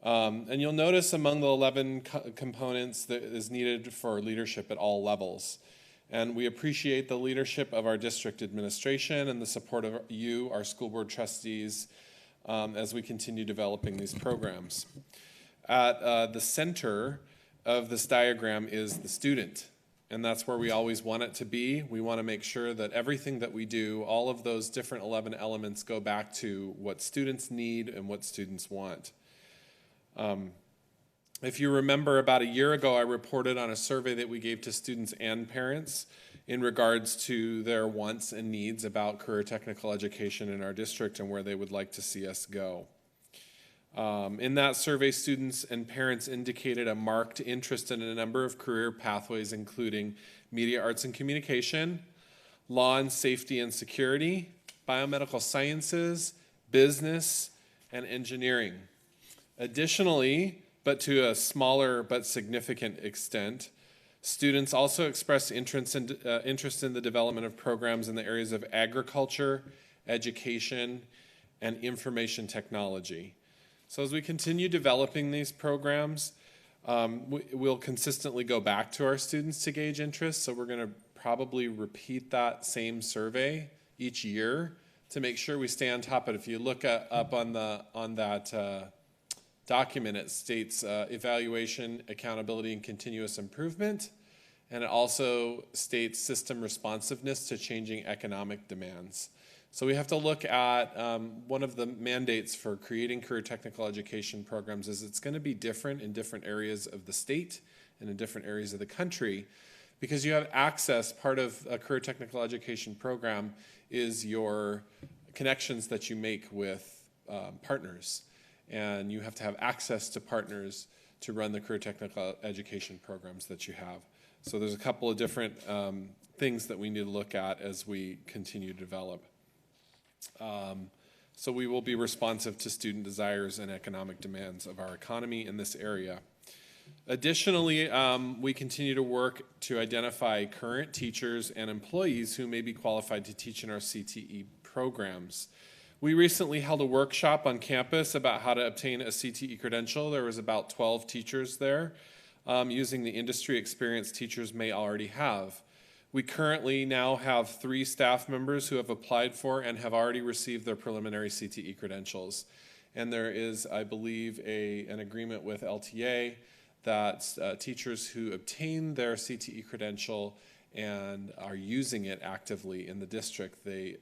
And you'll notice among the 11 components that is needed for leadership at all levels. And we appreciate the leadership of our district administration and the support of you, our school board trustees, as we continue developing these programs. At the center of this diagram is the student, and that's where we always want it to be. We want to make sure that everything that we do, all of those different 11 elements, go back to what students need and what students want. If you remember, about a year ago, I reported on a survey that we gave to students and parents in regards to their wants and needs about career technical education in our district and where they would like to see us go. In that survey, students and parents indicated a marked interest in a number of career pathways, including media arts and communication, law and safety and security, biomedical sciences, business, and engineering. Additionally, but to a smaller but significant extent, students also expressed interest in the development of programs in the areas of agriculture, education, and information technology. So as we continue developing these programs, we'll consistently go back to our students to gauge interest. So we're going to probably repeat that same survey each year to make sure we stay on top of it. If you look up on that document, it states evaluation, accountability, and continuous improvement. And it also states system responsiveness to changing economic demands. So we have to look at one of the mandates for creating career technical education programs is it's going to be different in different areas of the state and in different areas of the country, because you have access. Part of a career technical education program is your connections that you make with partners, and you have to have access to partners to run the career technical education programs that you have. So there's a couple of different things that we need to look at as we continue to develop. So we will be responsive to student desires and economic demands of our economy in this area. Additionally, we continue to work to identify current teachers and employees who may be qualified to teach in our CTE programs. We recently held a workshop on campus about how to obtain a CTE credential. There was about 12 teachers there using the industry experience teachers may already have. We currently now have 3 staff members who have applied for and have already received their preliminary CTE credentials. And there is, I believe, an agreement with LTA that teachers who obtain their CTE credential and are using it actively in the district, they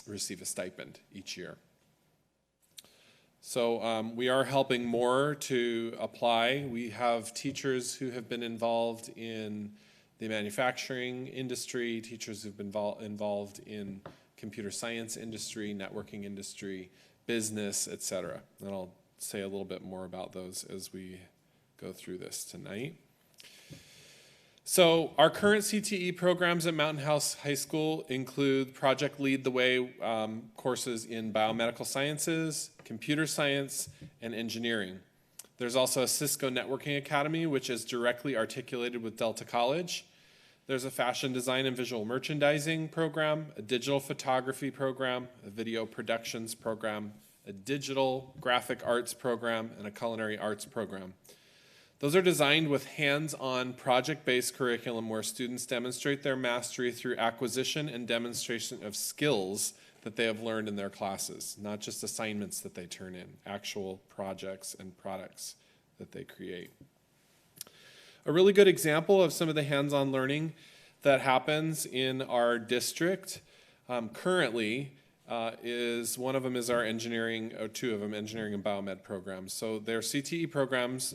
receive a stipend each year. So we are helping more to apply. We have teachers who have been involved in the manufacturing industry, teachers who've been involved in computer science industry, networking industry, business, etc. And I'll say a little bit more about those as we go through this tonight. So our current CTE programs at Mountain House High School include Project Lead the Way courses in biomedical sciences, computer science, and engineering. There's also a Cisco Networking Academy, which is directly articulated with Delta College. There's a fashion design and visual merchandising program, a digital photography program, a video productions program, a digital graphic arts program, and a culinary arts program. Those are designed with hands-on project-based curriculum where students demonstrate their mastery through acquisition and demonstration of skills that they have learned in their classes, not just assignments that they turn in, actual projects and products that they create. A really good example of some of the hands-on learning that happens in our district currently is one of them is our engineering, or two of them, engineering and biomed programs. So they're CTE programs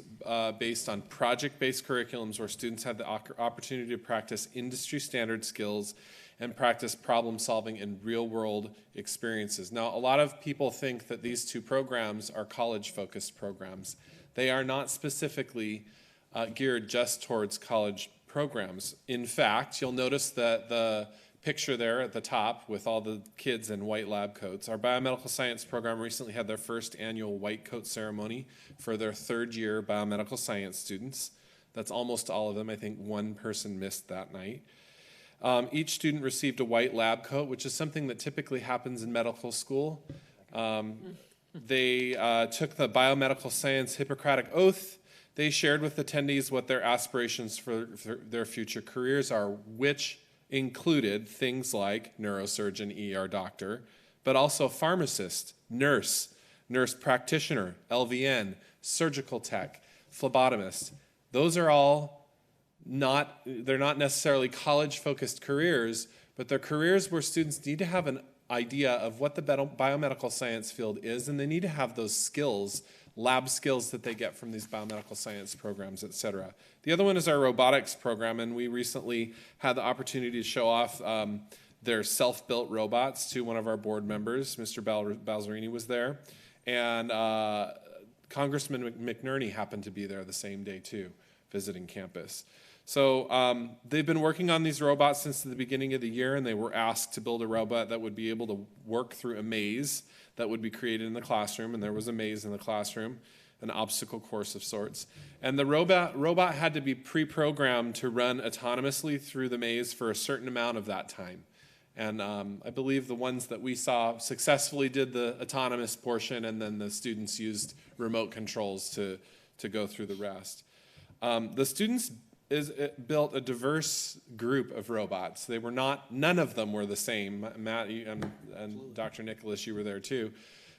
based on project-based curriculums where students have the opportunity to practice industry standard skills and practice problem solving in real-world experiences. Now, a lot of people think that these two programs are college-focused programs. They are not specifically geared just towards college programs. In fact, you'll notice that the picture there at the top with all the kids in white lab coats. Our biomedical science program recently had their first annual white coat ceremony for their third-year biomedical science students. That's almost all of them. I think one person missed that night. Each student received a white lab coat, which is something that typically happens in medical school. They took the biomedical science Hippocratic Oath. They shared with attendees what their aspirations for their future careers are, which included things like neurosurgeon, ER doctor, but also pharmacist, nurse practitioner, LVN, surgical tech, phlebotomist. Those are all they're not necessarily college-focused careers, but they're careers where students need to have an idea of what the biomedical science field is, and they need to have those skills, lab skills that they get from these biomedical science programs, et cetera. The other one is our robotics program, and we recently had the opportunity to show off their self-built robots to one of our board members. Mr. Balzerini was there, and Congressman McNerney happened to be there the same day too, visiting campus. So they've been working on these robots since the beginning of the year, and they were asked to build a robot that would be able to work through a maze that would be created in the classroom, and there was a maze in the classroom, an obstacle course of sorts. And the robot had to be pre-programmed to run autonomously through the maze for a certain amount of that time. And I believe the ones that we saw successfully did the autonomous portion, and then the students used remote controls to go through the rest. The students built a diverse group of robots. They were none of them were the same. Matt and Dr. Nicholas, you were there too.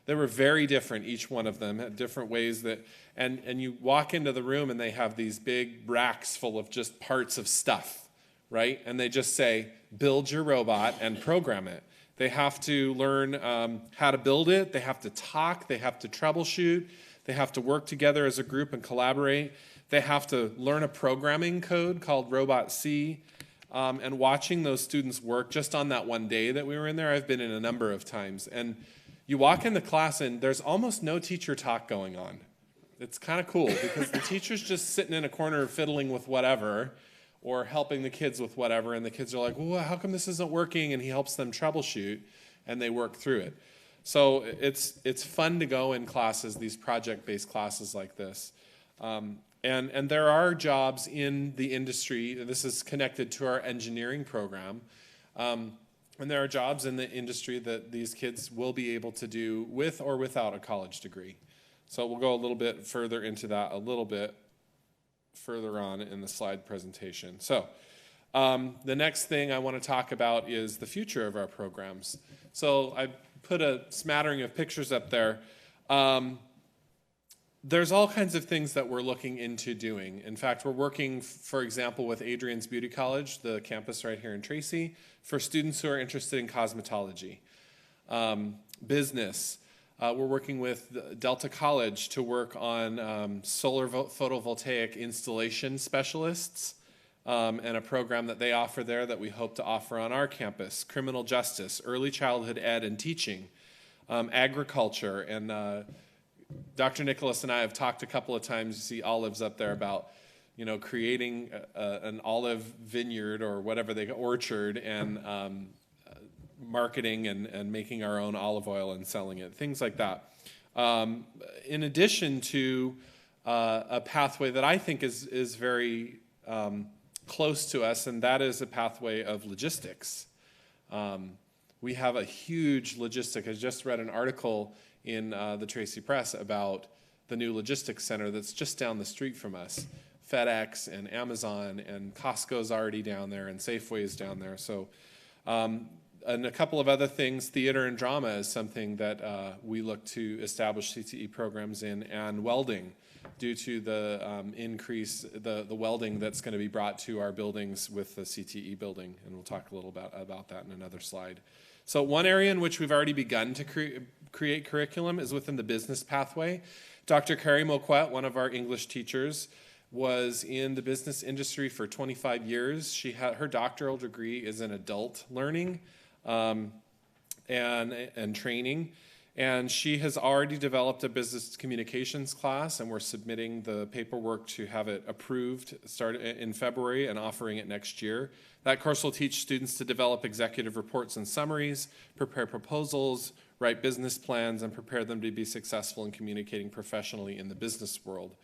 They were very different, each one of them had different ways that, and you walk into the room and they have these big racks full of just parts of stuff, right? And they just say, build your robot and program it. They have to learn how to build it. They have to talk. They have to troubleshoot. They have to work together as a group and collaborate. They have to learn a programming code called Robot C. And watching those students work just on that one day that we were in there, I've been in a number of times. And you walk in the class and there's almost no teacher talk going on. It's kind of cool because the teacher's just sitting in a corner fiddling with whatever or helping the kids with whatever. And the kids are like, well, how come this isn't working? And he helps them troubleshoot and they work through it. So it's fun to go in classes, these project-based classes like this. And there are jobs in the industry. This is connected to our engineering program. And there are jobs in the industry that these kids will be able to do with or without a college degree. So we'll go a little bit further into that a little bit further on in the slide presentation. So the next thing I want to talk about is the future of our programs. So I put a smattering of pictures up there. There's all kinds of things that we're looking into doing. In fact, we're working, for example, with Adrian's Beauty College, the campus right here in Tracy, for students who are interested in cosmetology. Business. We're working with Delta College to work on solar photovoltaic installation specialists and a program that they offer there that we hope to offer on our campus. Criminal justice, early childhood ed and teaching, agriculture, and Dr. Nicholas and I have talked a couple of times, you see olives up there, about creating an olive vineyard or whatever orchard, and marketing and making our own olive oil and selling it, things like that. In addition to a pathway that I think is very close to us, and that is a pathway of logistics. We have a huge logistic. I just read an article in the Tracy Press about the new logistics center that's just down the street from us. FedEx and Amazon and Costco's already down there, and Safeway's down there. So, and a couple of other things. Theater and drama is something that we look to establish CTE programs in, and welding, due to the increase, the welding that's going to be brought to our buildings with the CTE building, and we'll talk a little about that in another slide. So one area in which we've already begun to create curriculum is within the business pathway. Dr. Carrie Moquette, one of our English teachers, was in the business industry for 25 years. Her doctoral degree is in adult learning and training. And she has already developed a business communications class, and we're submitting the paperwork to have it approved, start in February and offering it next year. That course will teach students to develop executive reports and summaries, prepare proposals, write business plans, and prepare them to be successful in communicating professionally in the business world.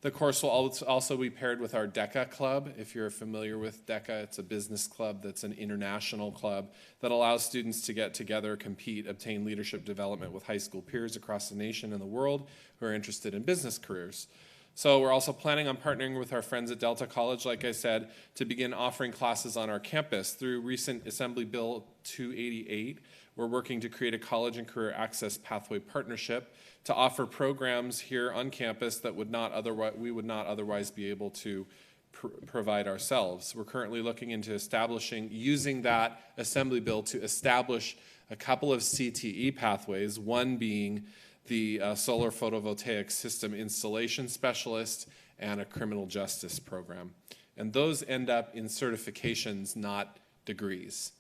The course will also be paired with our DECA club. If you're familiar with DECA, it's a business club that's an international club that allows students to get together, compete, obtain leadership development with high school peers across the nation and the world who are interested in business careers. So we're also planning on partnering with our friends at Delta College, like I said, to begin offering classes on our campus. Through recent Assembly Bill 288, we're working to create a college and career access pathway partnership to offer programs here on campus that we would not otherwise be able to provide ourselves. We're currently looking into using that Assembly Bill to establish a couple of CTE pathways, one being the solar photovoltaic system installation specialist and a criminal justice program. And those end up in certifications, not degrees.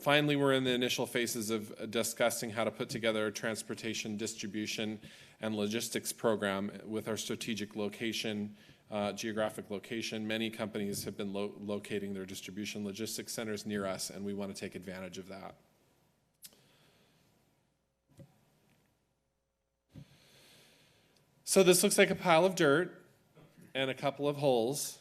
Finally, we're in the initial phases of discussing how to put together a transportation, distribution, and logistics program with our strategic geographic location. Many companies have been locating their distribution logistics centers near us, and we want to take advantage of that. So this looks like a pile of dirt and a couple of holes.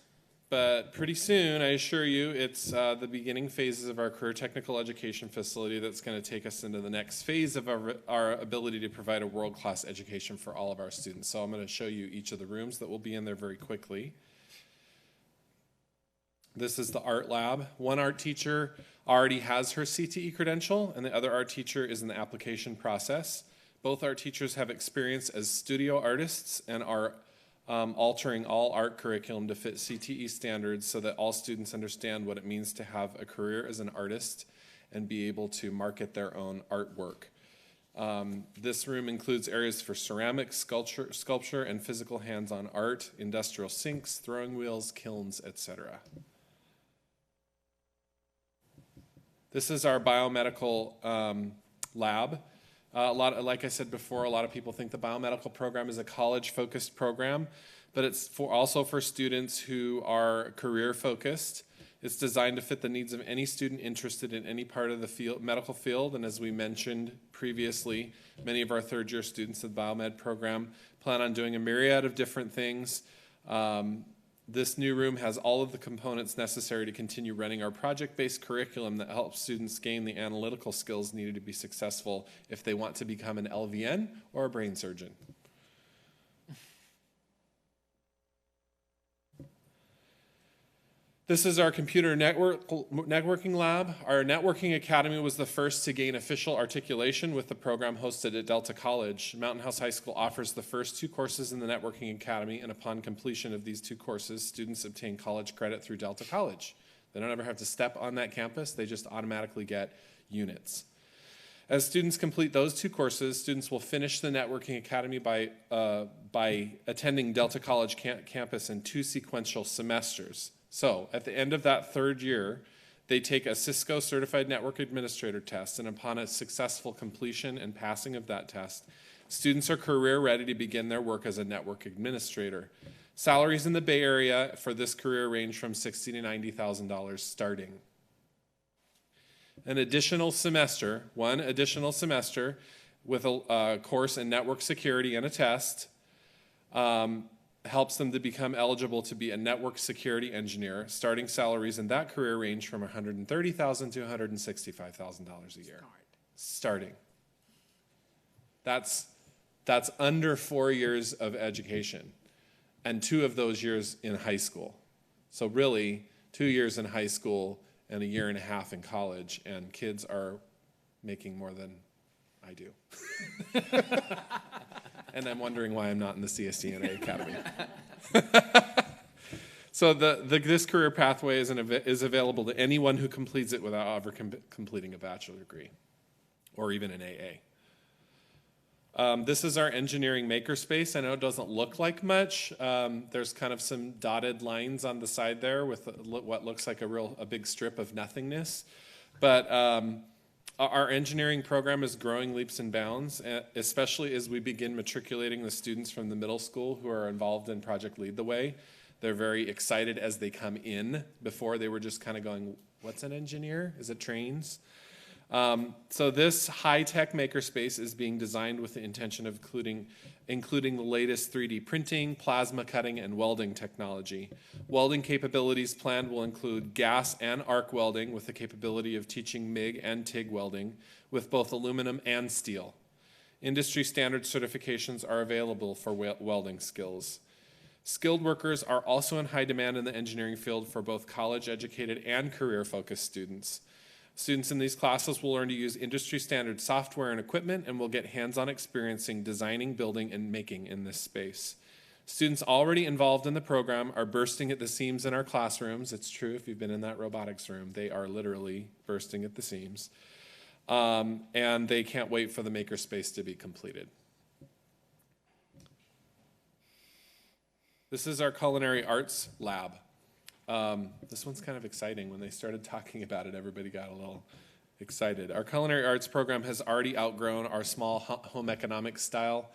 But pretty soon, I assure you, it's the beginning phases of our career technical education facility that's going to take us into the next phase of our ability to provide a world-class education for all of our students. So I'm going to show you each of the rooms that will be in there very quickly. This is the art lab. One art teacher already has her CTE credential, and the other art teacher is in the application process. Both art teachers have experience as studio artists and are altering all art curriculum to fit CTE standards so that all students understand what it means to have a career as an artist and be able to market their own artwork. This room includes areas for ceramics, sculpture, and physical hands-on art, industrial sinks, throwing wheels, kilns, etc. This is our biomedical lab. Like I said before, a lot of people think the biomedical program is a college-focused program, but it's also for students who are career-focused. It's designed to fit the needs of any student interested in any part of the medical field, and as we mentioned previously, many of our third-year students at the biomed program plan on doing a myriad of different things. This new room has all of the components necessary to continue running our project-based curriculum that helps students gain the analytical skills needed to be successful if they want to become an LVN or a brain surgeon. This is our computer networking lab. Our networking academy was the first to gain official articulation with the program hosted at Delta College. Mountain House High School offers the first 2 courses in the networking academy, and upon completion of these 2 courses, students obtain college credit through Delta College. They don't ever have to step on that campus, they just automatically get units. As students complete those 2 courses, students will finish the networking academy by attending Delta College campus in 2 sequential semesters. So at the end of that 3rd year, they take a Cisco Certified Network Administrator test, and upon a successful completion and passing of that test, students are career ready to begin their work as a network administrator. Salaries in the Bay Area for this career range from $60,000 to $90,000 starting. One additional semester with a course in network security and a test helps them to become eligible to be a network security engineer. Starting salaries in that career range from $130,000 to $165,000 a year. Starting. That's under 4 years of education, and 2 of those years in high school. So really, 2 years in high school and a year and a half in college, and kids are making more than I do. And I'm wondering why I'm not in the CSDNA Academy. So this career pathway is available to anyone who completes it without ever completing a bachelor degree or even an AA. This is our engineering makerspace. I know it doesn't look like much. There's kind of some dotted lines on the side there with what looks like a big strip of nothingness. But our engineering program is growing leaps and bounds, especially as we begin matriculating the students from the middle school who are involved in Project Lead the Way. They're very excited as they come in. Before, they were just kind of going, what's an engineer? Is it trains? So this high-tech makerspace is being designed with the intention of including the latest 3D printing, plasma cutting, and welding technology. Welding capabilities planned will include gas and arc welding with the capability of teaching MIG and TIG welding with both aluminum and steel. Industry standard certifications are available for welding skills. Skilled workers are also in high demand in the engineering field for both college-educated and career-focused students. Students in these classes will learn to use industry standard software and equipment and will get hands-on experience designing, building, and making in this space. Students already involved in the program are bursting at the seams in our classrooms. It's true, if you've been in that robotics room, they are literally bursting at the seams. And they can't wait for the makerspace to be completed. This is our culinary arts lab. This one's kind of exciting. When they started talking about it, everybody got a little excited. Our culinary arts program has already outgrown our small home economics style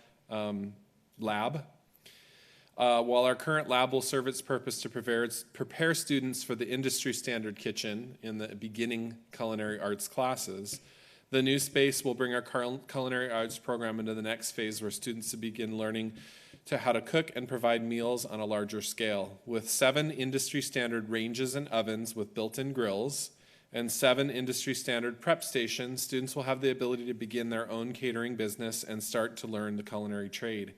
lab. While our current lab will serve its purpose to prepare students for the industry standard kitchen in the beginning culinary arts classes, the new space will bring our culinary arts program into the next phase where students begin learning to how to cook and provide meals on a larger scale. With 7 industry standard ranges and ovens with built-in grills and 7 industry standard prep stations, students will have the ability to begin their own catering business and start to learn the culinary trade.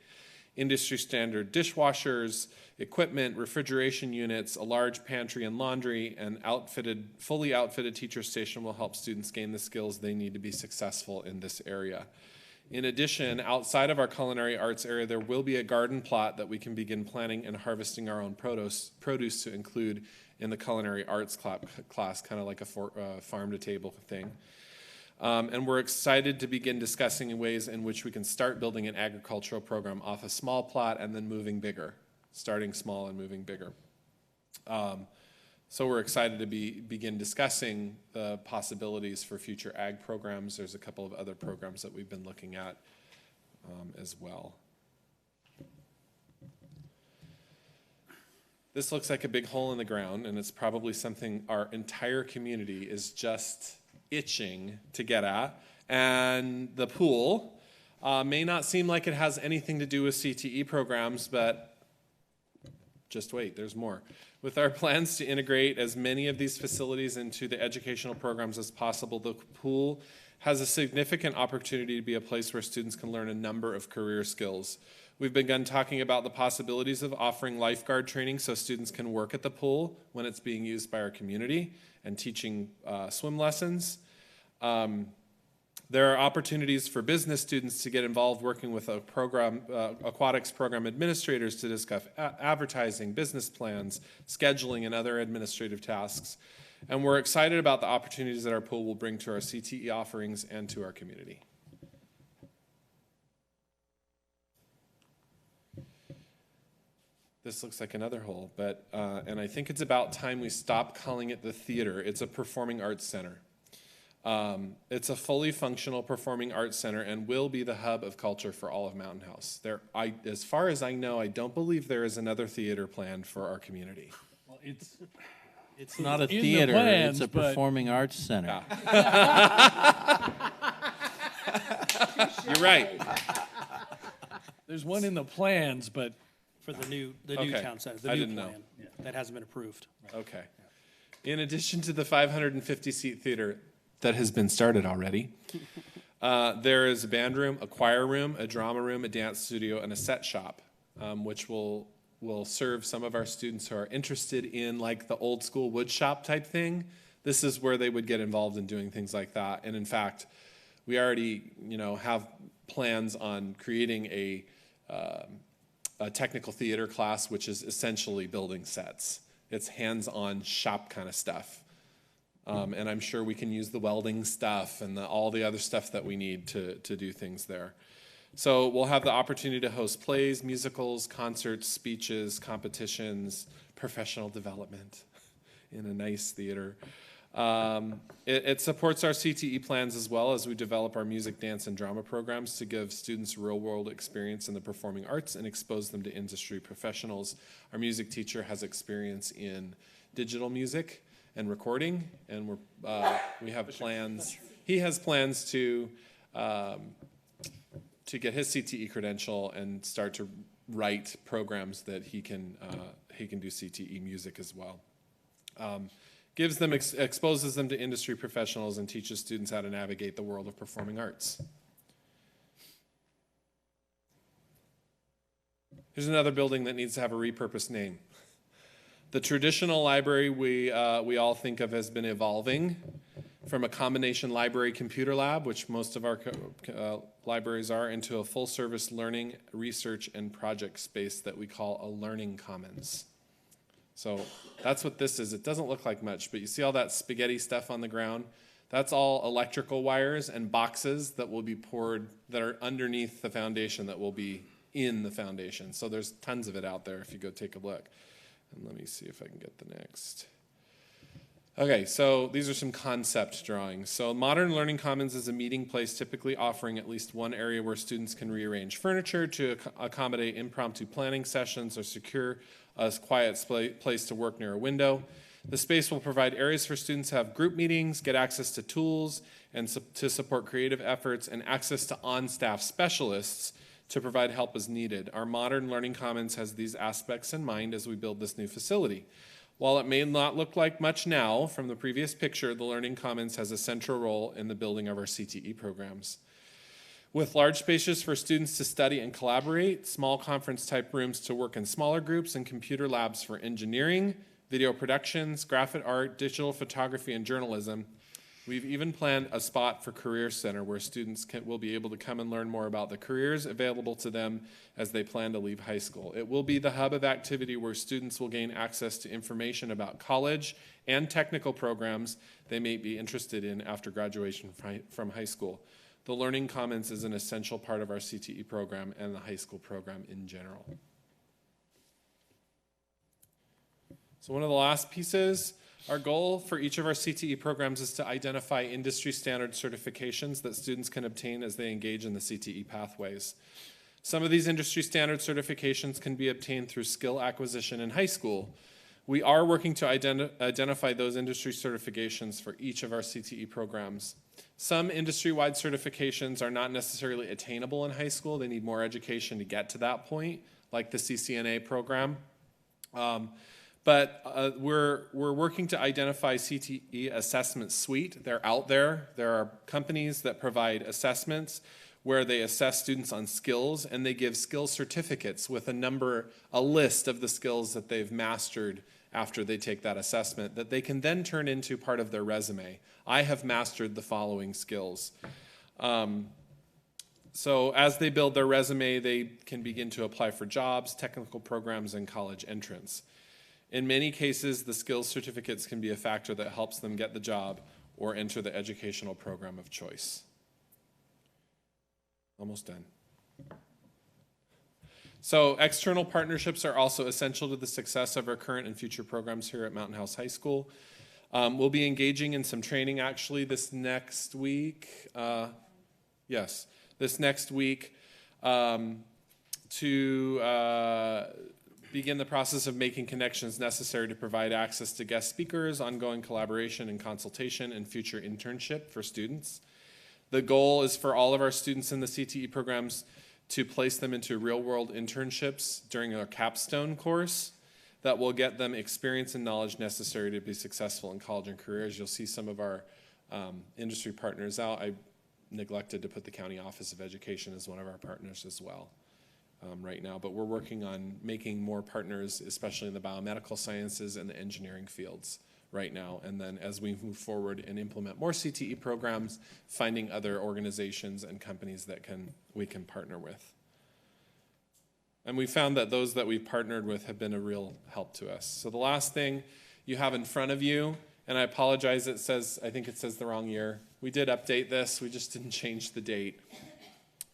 Industry standard dishwashers, equipment, refrigeration units, a large pantry and laundry, and fully outfitted teacher station will help students gain the skills they need to be successful in this area. In addition, outside of our culinary arts area, there will be a garden plot that we can begin planting and harvesting our own produce to include in the culinary arts class, kind of like a farm-to-table thing. And we're excited to begin discussing ways in which we can start building an agricultural program off a small plot and then moving bigger, starting small and moving bigger. So we're excited to begin discussing the possibilities for future ag programs. There's a couple of other programs that we've been looking at as well. This looks like a big hole in the ground, and it's probably something our entire community is just itching to get at. And the pool may not seem like it has anything to do with CTE programs, but just wait, there's more. With our plans to integrate as many of these facilities into the educational programs as possible, the pool has a significant opportunity to be a place where students can learn a number of career skills. We've begun talking about the possibilities of offering lifeguard training so students can work at the pool when it's being used by our community and teaching swim lessons. There are opportunities for business students to get involved working with aquatics program administrators to discuss advertising, business plans, scheduling, and other administrative tasks. And we're excited about the opportunities that our pool will bring to our CTE offerings and to our community. This looks like another hole, and I think it's about time we stop calling it the theater. It's a performing arts center. It's a fully functional performing arts center and will be the hub of culture for all of Mountain House. As far as I know, I don't believe there is another theater planned for our community. Well, It's not a in the theater, plans, it's a but- performing arts center. You're right. There's one in the plans, but For the new Okay. town center, I the new didn't know. plan. That hasn't been approved. Okay. In addition to the 550-seat theater that has been started already, there is a band room, a choir room, a drama room, a dance studio, and a set shop, which will serve some of our students who are interested in like the old school wood shop type thing. This is where they would get involved in doing things like that. And in fact, we already have plans on creating a technical theater class, which is essentially building sets. It's hands-on shop kind of stuff. And I'm sure we can use the welding stuff and all the other stuff that we need to do things there. So we'll have the opportunity to host plays, musicals, concerts, speeches, competitions, professional development in a nice theater. It supports our CTE plans as well as we develop our music, dance, and drama programs to give students real-world experience in the performing arts and expose them to industry professionals. Our music teacher has experience in digital music and recording, and we have plans. He has plans to get his CTE credential and start to write programs that he can do CTE music as well. Gives them, exposes them to industry professionals and teaches students how to navigate the world of performing arts. Here's another building that needs to have a repurposed name. The traditional library we all think of has been evolving from a combination library computer lab, which most of our libraries are, into a full-service learning, research, and project space that we call a learning commons. So that's what this is. It doesn't look like much, but you see all that spaghetti stuff on the ground? That's all electrical wires and boxes that will be poured, that are underneath the foundation, that will be in the foundation. So there's tons of it out there if you go take a look. And let me see if I can get the next. Okay, so these are some concept drawings. So Modern Learning Commons is a meeting place typically offering at least one area where students can rearrange furniture to accommodate impromptu planning sessions or secure a quiet place to work near a window. The space will provide areas for students to have group meetings, get access to tools, and to support creative efforts, and access to on-staff specialists to provide help as needed. Our Modern Learning Commons has these aspects in mind as we build this new facility. While it may not look like much now from the previous picture, the Learning Commons has a central role in the building of our CTE programs. With large spaces for students to study and collaborate, small conference-type rooms to work in smaller groups, and computer labs for engineering, video productions, graphic art, digital photography, and journalism, we've even planned a spot for Career Center where students will be able to come and learn more about the careers available to them as they plan to leave high school. It will be the hub of activity where students will gain access to information about college and technical programs they may be interested in after graduation from high school. The Learning Commons is an essential part of our CTE program and the high school program in general. So one of the last pieces, our goal for each of our CTE programs is to identify industry standard certifications that students can obtain as they engage in the CTE pathways. Some of these industry standard certifications can be obtained through skill acquisition in high school. We are working to identify those industry certifications for each of our CTE programs. Some industry-wide certifications are not necessarily attainable in high school. They need more education to get to that point, like the CCNA program. But we're working to identify CTE assessment suite. They're out there. There are companies that provide assessments where they assess students on skills, and they give skill certificates with a list of the skills that they've mastered after they take that assessment that they can then turn into part of their resume. I have mastered the following skills. So as they build their resume, they can begin to apply for jobs, technical programs, and college entrance. In many cases, the skills certificates can be a factor that helps them get the job or enter the educational program of choice. Almost done. So external partnerships are also essential to the success of our current and future programs here at Mountain House High School. We'll be engaging in some training actually this next week. This next week to begin the process of making connections necessary to provide access to guest speakers, ongoing collaboration and consultation, and future internship for students. The goal is for all of our students in the CTE programs to place them into real-world internships during a capstone course that will get them experience and knowledge necessary to be successful in college and careers. You'll see some of our industry partners out. I neglected to put the County Office of Education as one of our partners as well right now, but we're working on making more partners, especially in the biomedical sciences and the engineering fields right now. And then as we move forward and implement more CTE programs, finding other organizations and companies that we can partner with. And we found that those that we've partnered with have been a real help to us. So the last thing you have in front of you, and I apologize, I think it says the wrong year. We did update this, we just didn't change the date.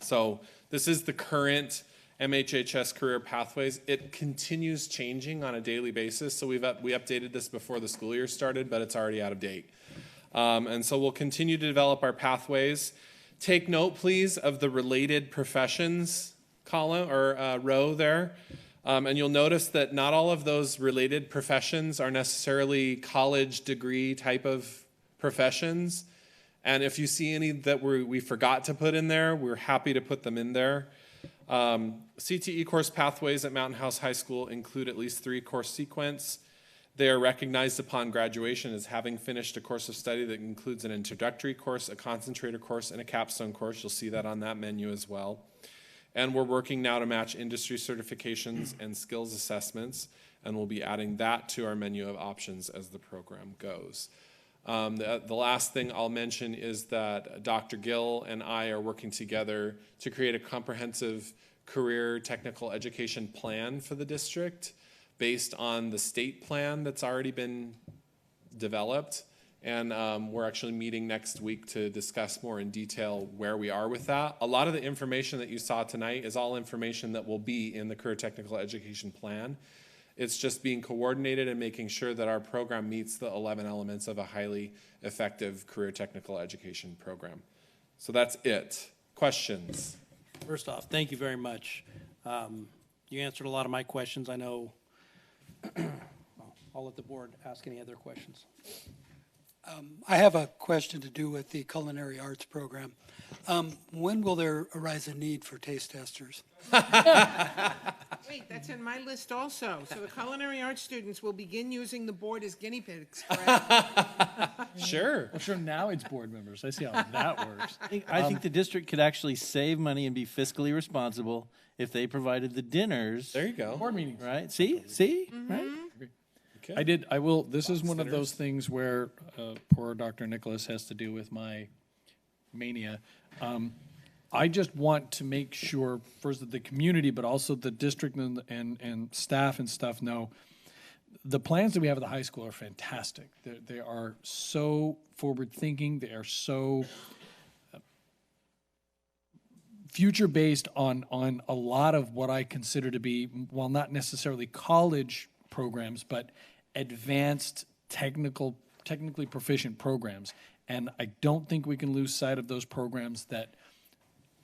So this is the current MHHS career pathways. It continues changing on a daily basis. So we updated this before the school year started, but it's already out of date. And so we'll continue to develop our pathways. Take note, please, of the related professions column or row there. And you'll notice that not all of those related professions are necessarily college degree type of professions. And if you see any that we forgot to put in there, we're happy to put them in there. CTE course pathways at Mountain House High School include at least 3 course sequence. They are recognized upon graduation as having finished a course of study that includes an introductory course, a concentrator course, and a capstone course. You'll see that on that menu as well. And we're working now to match industry certifications and skills assessments, and we'll be adding that to our menu of options as the program goes. The last thing I'll mention is that Dr. Gill and I are working together to create a comprehensive career technical education plan for the district based on the state plan that's already been developed. And we're actually meeting next week to discuss more in detail where we are with that. A lot of the information that you saw tonight is all information that will be in the career technical education plan. It's just being coordinated and making sure that our program meets the 11 elements of a highly effective career technical education program. So that's it. Questions? First off, thank you very much. You answered a lot of my questions. I know I'll let the board ask any other questions. I have a question to do with the culinary arts program. When will there arise a need for taste testers? Wait, that's in my list also. So the culinary arts students will begin using the board as guinea pigs. Sure. Well, sure, now it's board members. I see how that works. I think the district could actually save money and be fiscally responsible if they provided the dinners. There you go. Board meetings. Right? See? Mm-hmm. Right? Okay. I will, this is one of those things where poor Dr. Nicholas has to deal with my mania. I just want to make sure, first, that the community, but also the district and staff and stuff know the plans that we have at the high school are fantastic. They are so forward-thinking. They are so future-based on a lot of what I consider to be, while not necessarily college programs, but advanced technically proficient programs. And I don't think we can lose sight of those programs that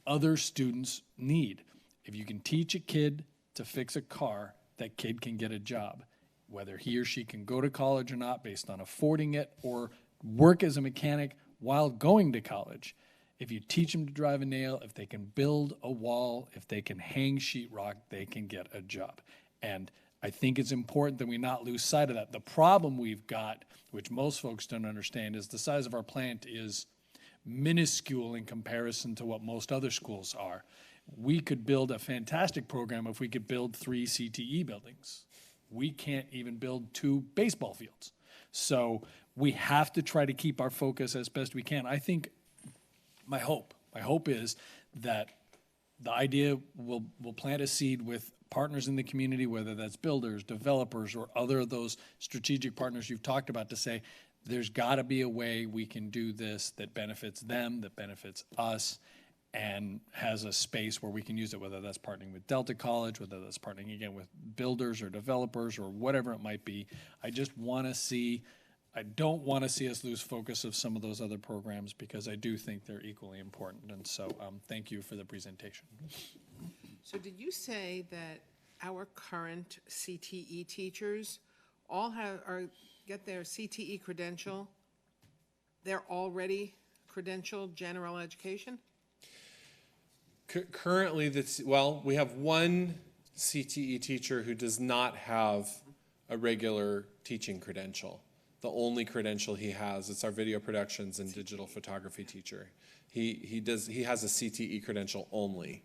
other students need. If you can teach a kid to fix a car, that kid can get a job, whether he or she can go to college or not based on affording it, or work as a mechanic while going to college. If you teach them to drive a nail, if they can build a wall, if they can hang sheetrock, they can get a job. And I think it's important that we not lose sight of that. The problem we've got, which most folks don't understand, is the size of our plant is minuscule in comparison to what most other schools are. We could build a fantastic program if we could build 3 CTE buildings. We can't even build 2 baseball fields. So we have to try to keep our focus as best we can. I think my hope is that the idea will plant a seed with partners in the community, whether that's builders, developers, or other of those strategic partners you've talked about, to say there's got to be a way we can do this that benefits them, that benefits us, and has a space where we can use it, whether that's partnering with Delta College, whether that's partnering again with builders or developers or whatever it might be. I just want to see I don't want to see us lose focus of some of those other programs because I do think they're equally important. And so thank you for the presentation. So did you say that our current CTE teachers all get their CTE credential? They're already credentialed general education? Currently, we have one CTE teacher who does not have a regular teaching credential. The only credential he has, it's our video productions and digital photography teacher. He has a CTE credential only.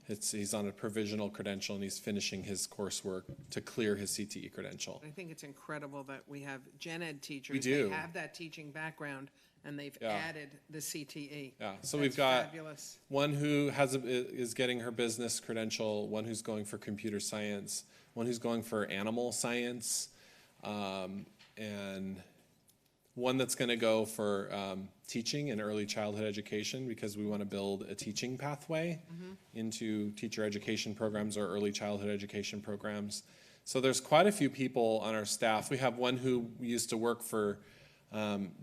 He's on a provisional credential and he's finishing his coursework to clear his CTE credential. I think it's incredible that we have gen ed teachers. We do. They have that teaching background and they've added the CTE. Yeah, so That's we've got fabulous. one who is getting her business credential, one who's going for computer science, one who's going for animal science, and one that's going to go for teaching and early childhood education because we want to build a teaching pathway into teacher education programs or early childhood education programs. So there's quite a few people on our staff. We have one who used to work for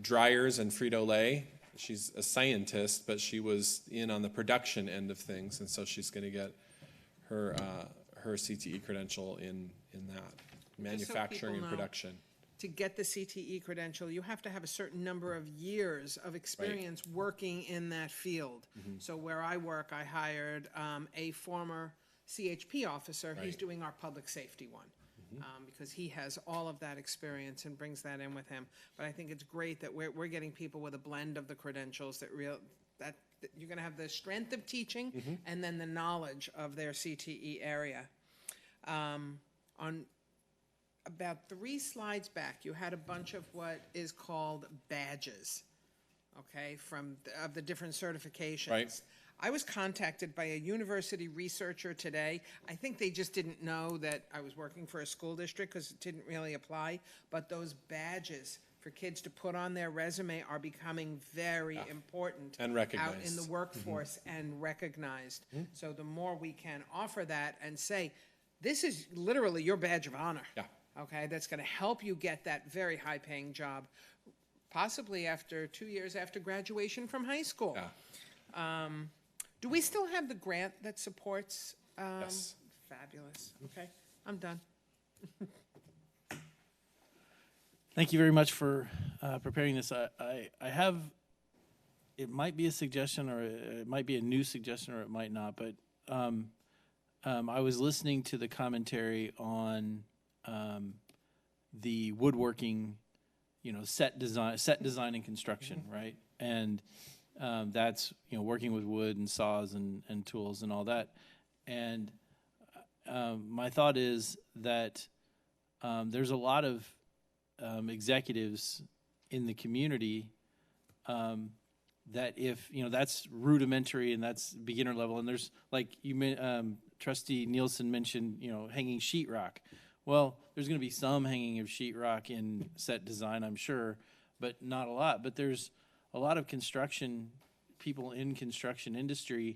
Dryers and Frito-Lay. She's a scientist, but she was in on the production end of things, and so she's going to get her CTE credential in that, manufacturing and production. To get the CTE credential, you have to have a certain number of years of experience working in that field. So where I work, I hired a former CHP officer. He's doing our public safety one because he has all of that experience and brings that in with him. But I think it's great that we're getting people with a blend of the credentials that you're going to have the strength of teaching and then the knowledge of their CTE area. On about 3 slides back, you had a bunch of what is called badges, okay, of the different certifications. Right. I was contacted by a university researcher today. I think they just didn't know that I was working for a school district because it didn't really apply, but those badges for kids to put on their resume are becoming very important And recognized. out in the workforce and recognized. So the more we can offer that and say, this is literally your badge of honor. Yeah. Okay, that's going to help you get that very high-paying job, possibly after 2 years after graduation from high school. Yeah. Do we still have the grant that supports? Yes. Fabulous. Okay, I'm done. Thank you very much for preparing this. I have, it might be a suggestion or it might be a new suggestion or it might not, but I was listening to the commentary on the woodworking, set design and construction, right? And that's, working with wood and saws and tools and all that. And my thought is that there's a lot of executives in the community that if, that's rudimentary and that's beginner level. And there's, like Trustee Nielsen mentioned, hanging sheetrock. Well, there's going to be some hanging of sheetrock in set design, I'm sure, but not a lot. But there's a lot of people in construction industry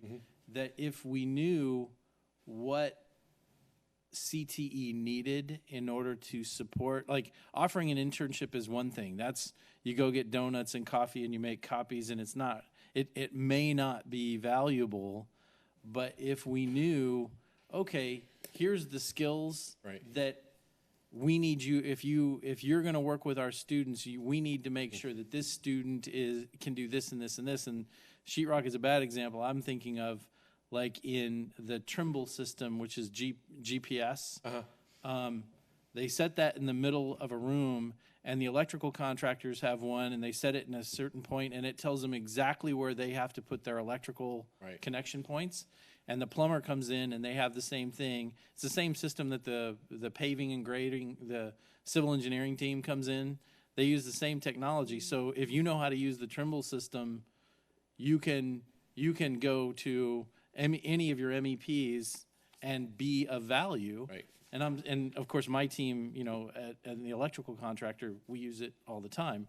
that if we knew what CTE needed in order to support, like offering an internship is one thing. That's, you go get donuts and coffee and you make copies and it may not be valuable, but if we knew, okay, here's the skills that we need you, if you're going to work with our students, we need to make sure that this student can do this and this and this. And sheetrock is a bad example. I'm thinking of like in the Trimble system, which is GPS. They set that in the middle of a room, and the electrical contractors have one, and they set it in a certain point, and it tells them exactly where they have to put their electrical connection points. And the plumber comes in and they have the same thing. It's the same system that the paving and grading, the civil engineering team comes in. They use the same technology. So if you know how to use the Trimble system, you can go to any of your MEPs and be of value. Right. And of course my team, at the electrical contractor, we use it all the time.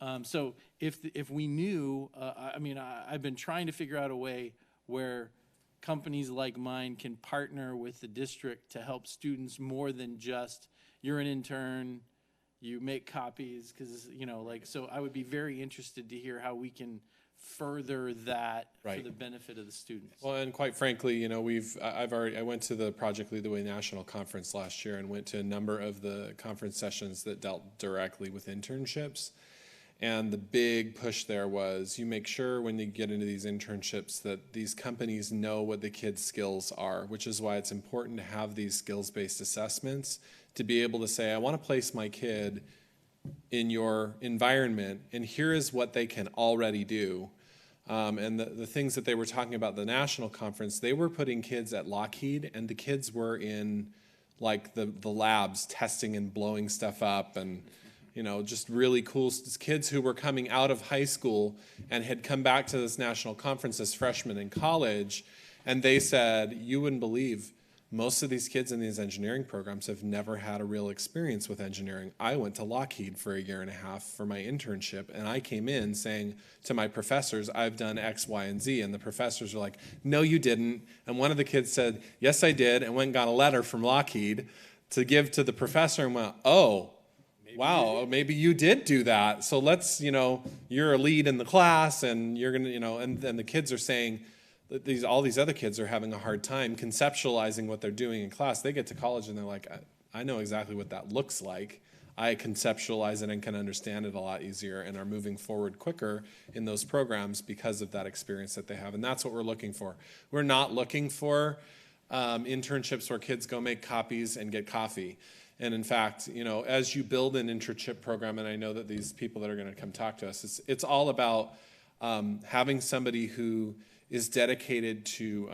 Yeah. So if we knew, I've been trying to figure out a way where companies like mine can partner with the district to help students more than just, you're an intern, you make copies, because, so I would be very interested to hear how we can further that for the benefit of the students. Well, and quite frankly, I went to the Project Lead the Way National Conference last year and went to a number of the conference sessions that dealt directly with internships. And the big push there was you make sure when you get into these internships that these companies know what the kids' skills are, which is why it's important to have these skills-based assessments to be able to say, I want to place my kid in your environment, and here is what they can already do. And the things that they were talking about at the national conference, they were putting kids at Lockheed, and the kids were in like the labs testing and blowing stuff up, and just really cool kids who were coming out of high school and had come back to this national conference as freshmen in college. And they said, you wouldn't believe, most of these kids in these engineering programs have never had a real experience with engineering. I went to Lockheed for a year and a half for my internship, and I came in saying to my professors, I've done X, Y, and Z. And the professors were like, no, you didn't. And one of the kids said, yes, I did, and went and got a letter from Lockheed to give to the professor and went, oh, wow, maybe you did do that. So let's, you're a lead in the class, and you're going to, and then the kids are saying that all these other kids are having a hard time conceptualizing what they're doing in class. They get to college and they're like, I know exactly what that looks like. I conceptualize it and can understand it a lot easier and are moving forward quicker in those programs because of that experience that they have. And that's what we're looking for. We're not looking for internships where kids go make copies and get coffee. And in fact, as you build an internship program, and I know that these people that are going to come talk to us, it's all about having somebody who is dedicated to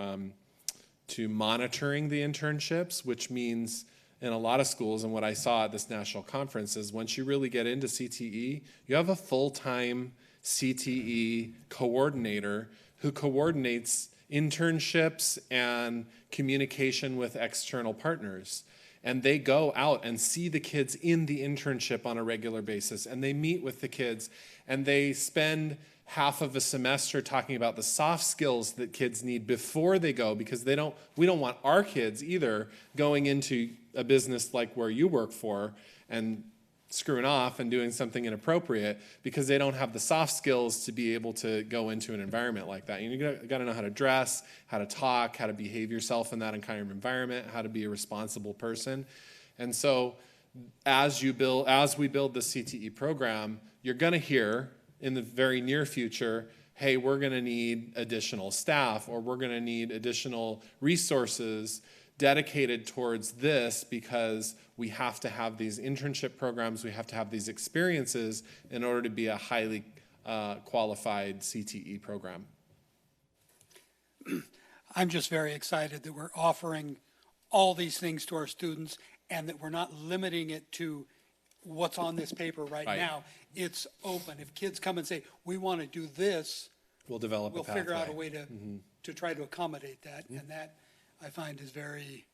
monitoring the internships, which means in a lot of schools, and what I saw at this national conference is once you really get into CTE, you have a full-time CTE coordinator who coordinates internships and communication with external partners. And they go out and see the kids in the internship on a regular basis, and they meet with the kids, and they spend half of a semester talking about the soft skills that kids need before they go, because we don't want our kids either going into a business like where you work for and screwing off and doing something inappropriate because they don't have the soft skills to be able to go into an environment like that. You got to know how to dress, how to talk, how to behave yourself in that kind of environment, how to be a responsible person. And so as we build the CTE program, you're going to hear in the very near future, hey, we're going to need additional staff, or we're going to need additional resources dedicated towards this because we have to have these internship programs, we have to have these experiences in order to be a highly qualified CTE program. I'm just very excited that we're offering all these things to our students and that we're not limiting it to what's on this paper right now. It's open. If kids come and say, we want to do this, we'll figure out a way to try to accommodate that. And that I find is very,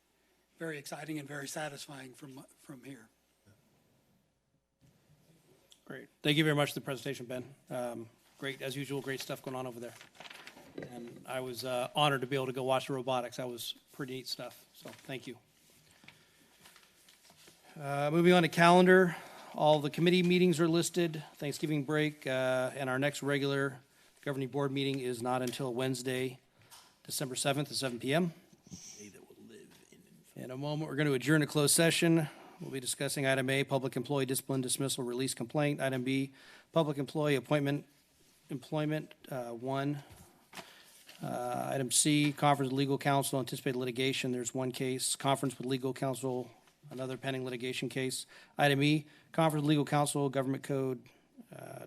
very exciting and very satisfying from here. Great. Thank you very much for the presentation, Ben. Great, as usual, great stuff going on over there. And I was honored to be able to go watch the robotics. That was pretty neat stuff, so thank you. Moving on to calendar, all the committee meetings are listed, Thanksgiving break, and our next regular governing board meeting is not until Wednesday, December 7th at 7 p.m. In a moment, we're going to adjourn to closed session. We'll be discussing item A, public employee discipline, dismissal, release complaint. Item B, public employee employment, 1. Item C, conference with legal counsel, anticipated litigation. There's one case. Conference with legal counsel, another pending litigation case. Item E, conference with legal counsel, government code.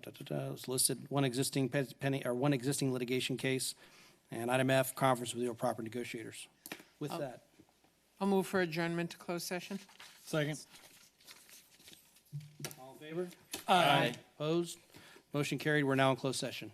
It's listed one existing litigation case. And item F, conference with real property negotiators. With that. I'll move for adjournment to closed session. Second. All in favor? Aye. Opposed? Motion carried. We're now in closed session.